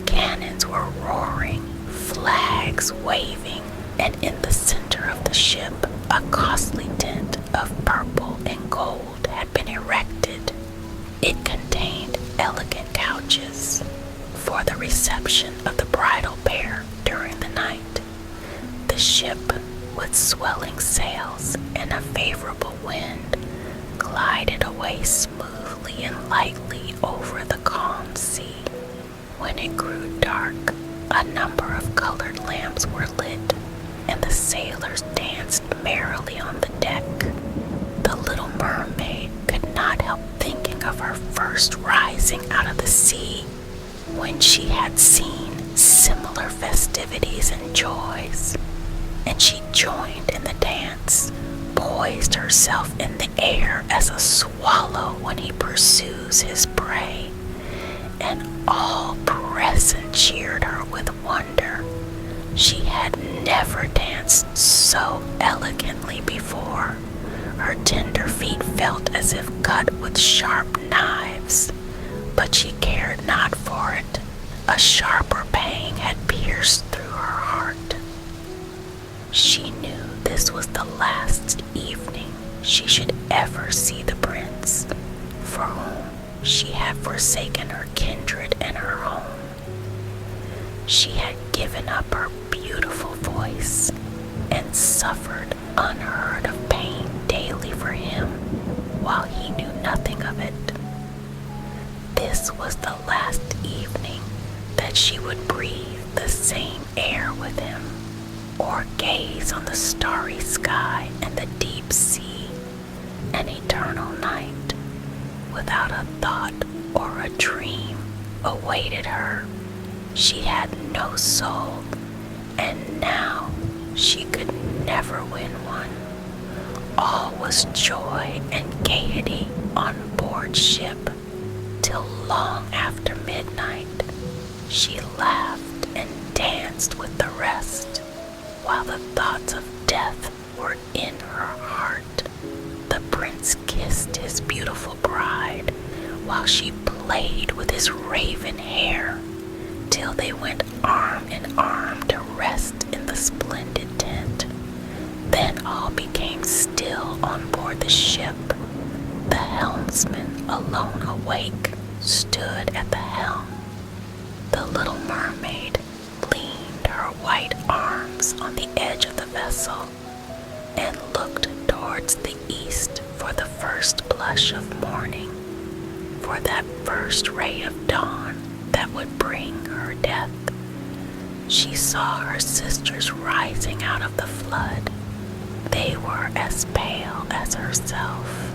Cannons were roaring, flags waving, and in the center of the ship, a costly tent of purple and gold had been erected. It contained elegant couches for the reception of the bridal pair during the night. The ship, with swelling sails and a favorable wind, glided away smoothly and lightly over the calm sea. When it grew dark, a number of colored lamps were lit, and the sailors danced merrily on the deck. The Little Mermaid could not help thinking of her first rising out of the sea, when she had seen similar festivities and joys, and she joined in the dance, poised herself in the air as a swallow when he pursues his prey, and all present cheered her with wonder. She had never danced so elegantly before. Her tender feet felt as if cut with sharp knives, but she cared not for it. A sharper pang had pierced through her heart. She knew this was the last evening she should ever see the prince, for whom she had forsaken her kindred and her home. She had given up her beautiful voice and suffered unheard of pain daily for him, while he knew nothing of it. This was the last evening that she would breathe the same air with him, or gaze on the starry sky and the deep sea. An eternal night, without a thought or a dream, awaited her. She had no soul, and now she could never win one. All was joy and gaiety on board ship, till long after midnight. She laughed and danced with the rest, while the thoughts of death were in her heart. The prince kissed his beautiful bride, while she played with his raven hair, till they went arm in arm to rest in the splendid tent. Then all became all on board the ship. The helmsman, alone awake, stood at the helm. The little mermaid leaned her white arms on the edge of the vessel and looked towards the east for the first blush of morning, for that first ray of dawn that would bring her death. She saw her sisters rising out of the flood. They were as pale as herself,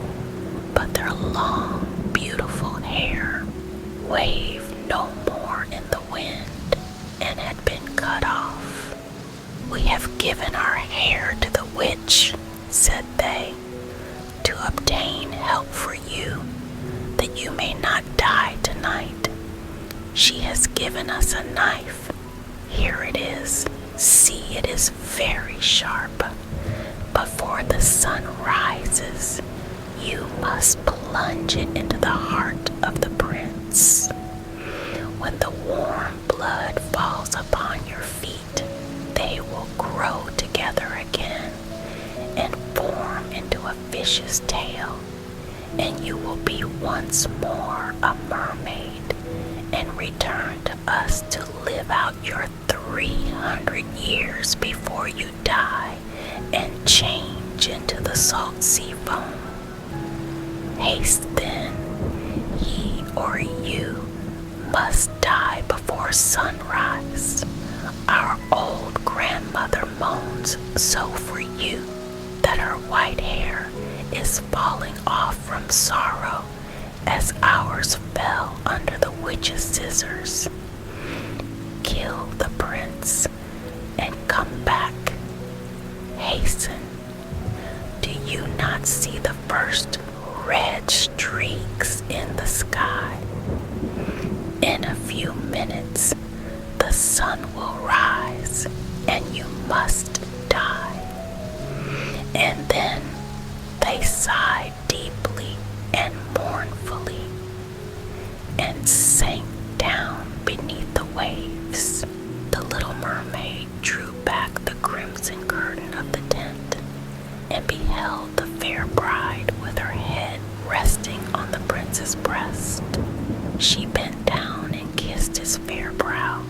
but their long, beautiful hair waved no more in the wind and had been cut off. "We have given our hair to the witch," said they, "to obtain help for you, that you may not die tonight. She has given us a knife. Here it is. See, it is very sharp. Before the sun rises, you must plunge it into the heart of the prince. When the warm blood falls upon your feet, they will grow together again and form into a fish's tail, and you will be once more a mermaid and return to us to live out your 300 years before you die and change into the salt sea foam. Haste then, he or you must die before sunrise. Our old grandmother moans so for you that her white hair is falling off from sorrow as ours fell under the witch's scissors. Kill the prince and come back. Hasten. Do you not see the first red streaks in the sky? In a few minutes, the sun will rise and you must die." And then they sighed deeply and mournfully and sank down beneath the waves. The little mermaid drew back the crimson curtain of the tent and beheld the fair bride with her head resting on the prince's breast. She bent down and kissed his fair brow,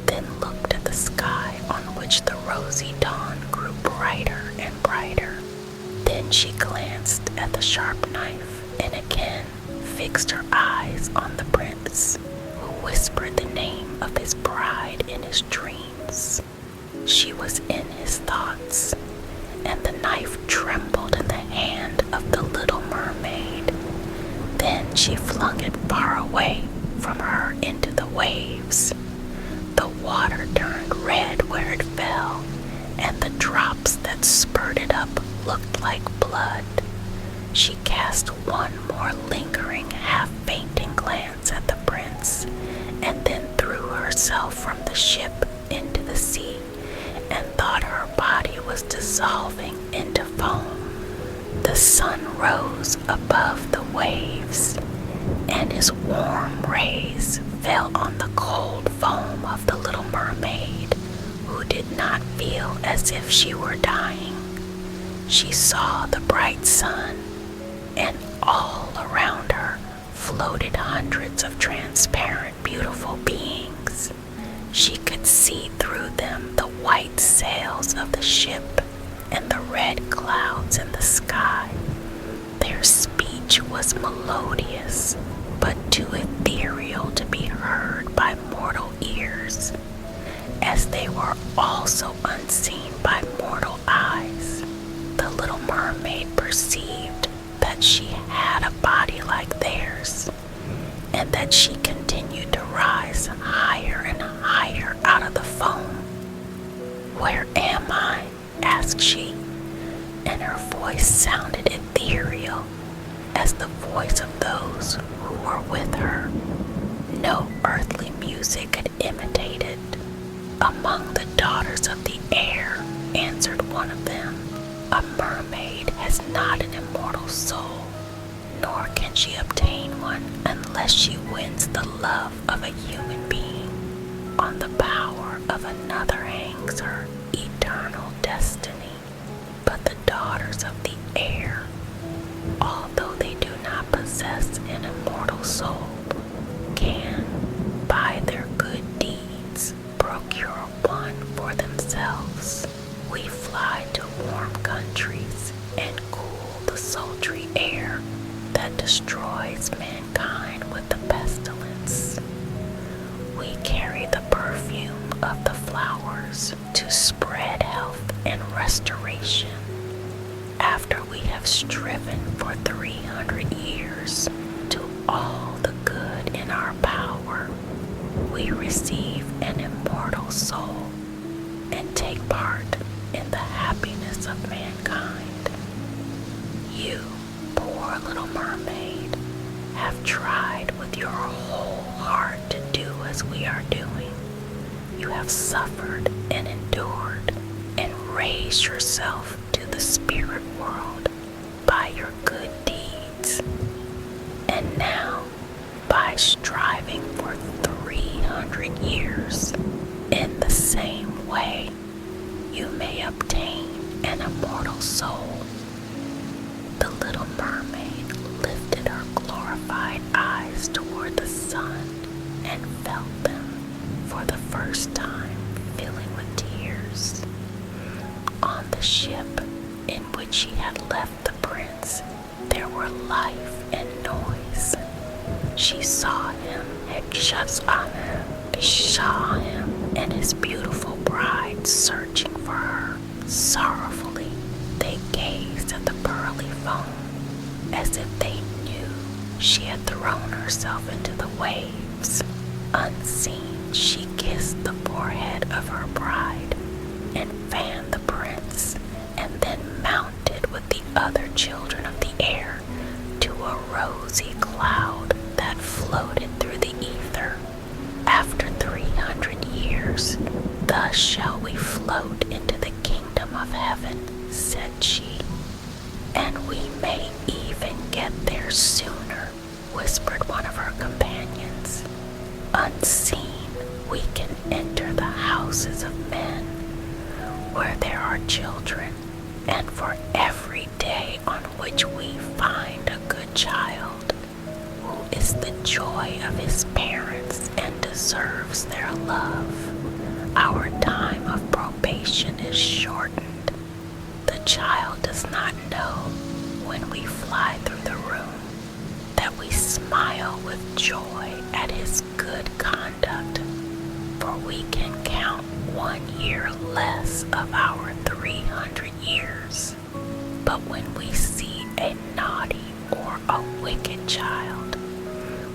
then looked at the sky on which the rosy dawn grew brighter and brighter. Then she glanced at the sharp knife and again fixed her eyes on the prince, who whispered the name of his bride in his dreams. She was in his thoughts, and the knife trembled in the hand of the little mermaid. Then she flung it far away from her into the waves. The water turned red where it fell, and the drops that spurted up looked like blood. She cast one more lingering, half-fainting glance at the prince, and then threw herself from the ship into the sea, and thought her body was dissolving into foam. The sun rose above the waves, and his warm rays fell on the cold foam of the little mermaid, who did not feel as if she were dying. She saw the bright sun, and all around her floated hundreds of transparent, beautiful beings. She could see through them the white sails of the ship and the red clouds in the sky. Their speech was melodious, but too ethereal to be heard by mortal ears, as they were also unseen by mortal eyes. The little mermaid perceived that she had a body like theirs, and that she continued to rise higher and higher out of the foam. "Where am I?" asked she, and her voice sounded ethereal as the voice of those who were with her. No earthly music could imitate it. "Among the daughters of the air," answered one of them, "a mermaid has not an immortal soul, nor can she obtain one unless she wins the love of a human being. On the power of another hangs her eternal destiny. But the daughters of the air procure one for themselves. We fly to warm countries and cool the sultry air that destroys mankind with the pestilence. We carry the perfume of the flowers to spread health and restoration. After we have striven for 300 years to all the good in our power, we receive an immortal soul and take part in the happiness of mankind. You, poor little mermaid, have tried with your whole heart to do as we are doing. You have suffered and endured and raised yourself to the spirit world by your good deeds. And now, by striving for 300 years in the same way, you may obtain an immortal soul. The little mermaid lifted her glorified eyes toward the sun and felt them for the first time filling with tears. On the ship in which she had left the prince, there were life and noise. She saw him and his beautiful bride searching for her. Sorrowfully, they gazed at the pearly foam as if they knew she had thrown herself into the waves. Unseen, she kissed the forehead of her bride and fanned the prince, and then mounted with the other children of the air to a rosy cloud that floated through the ether. After 300 years, thus shall we float into the kingdom of heaven, said she. And we may even get there sooner, whispered one of her companions. Unseen, we can enter the houses of men, where there are children, and for every day on which we find a good child, who is the joy of his parents and deserves their love, our time of probation is shortened. The child does not know, when we fly through the room, that we smile with joy at his good conduct, for we can count 1 year less of our 300 years. But when we see a naughty or a wicked child,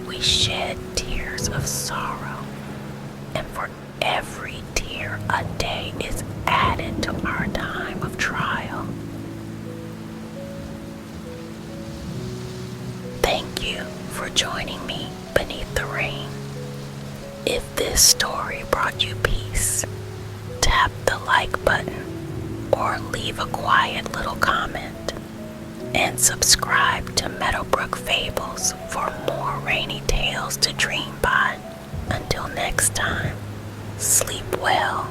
we shed tears of sorrow, and for every tear a day is added to our time of trial. Thank you for joining me beneath the rain. If this story brought you peace, tap the like button or leave a quiet little comment, and subscribe to Meadowbrook Fables for more rainy tales to dream by. Until next time, sleep well.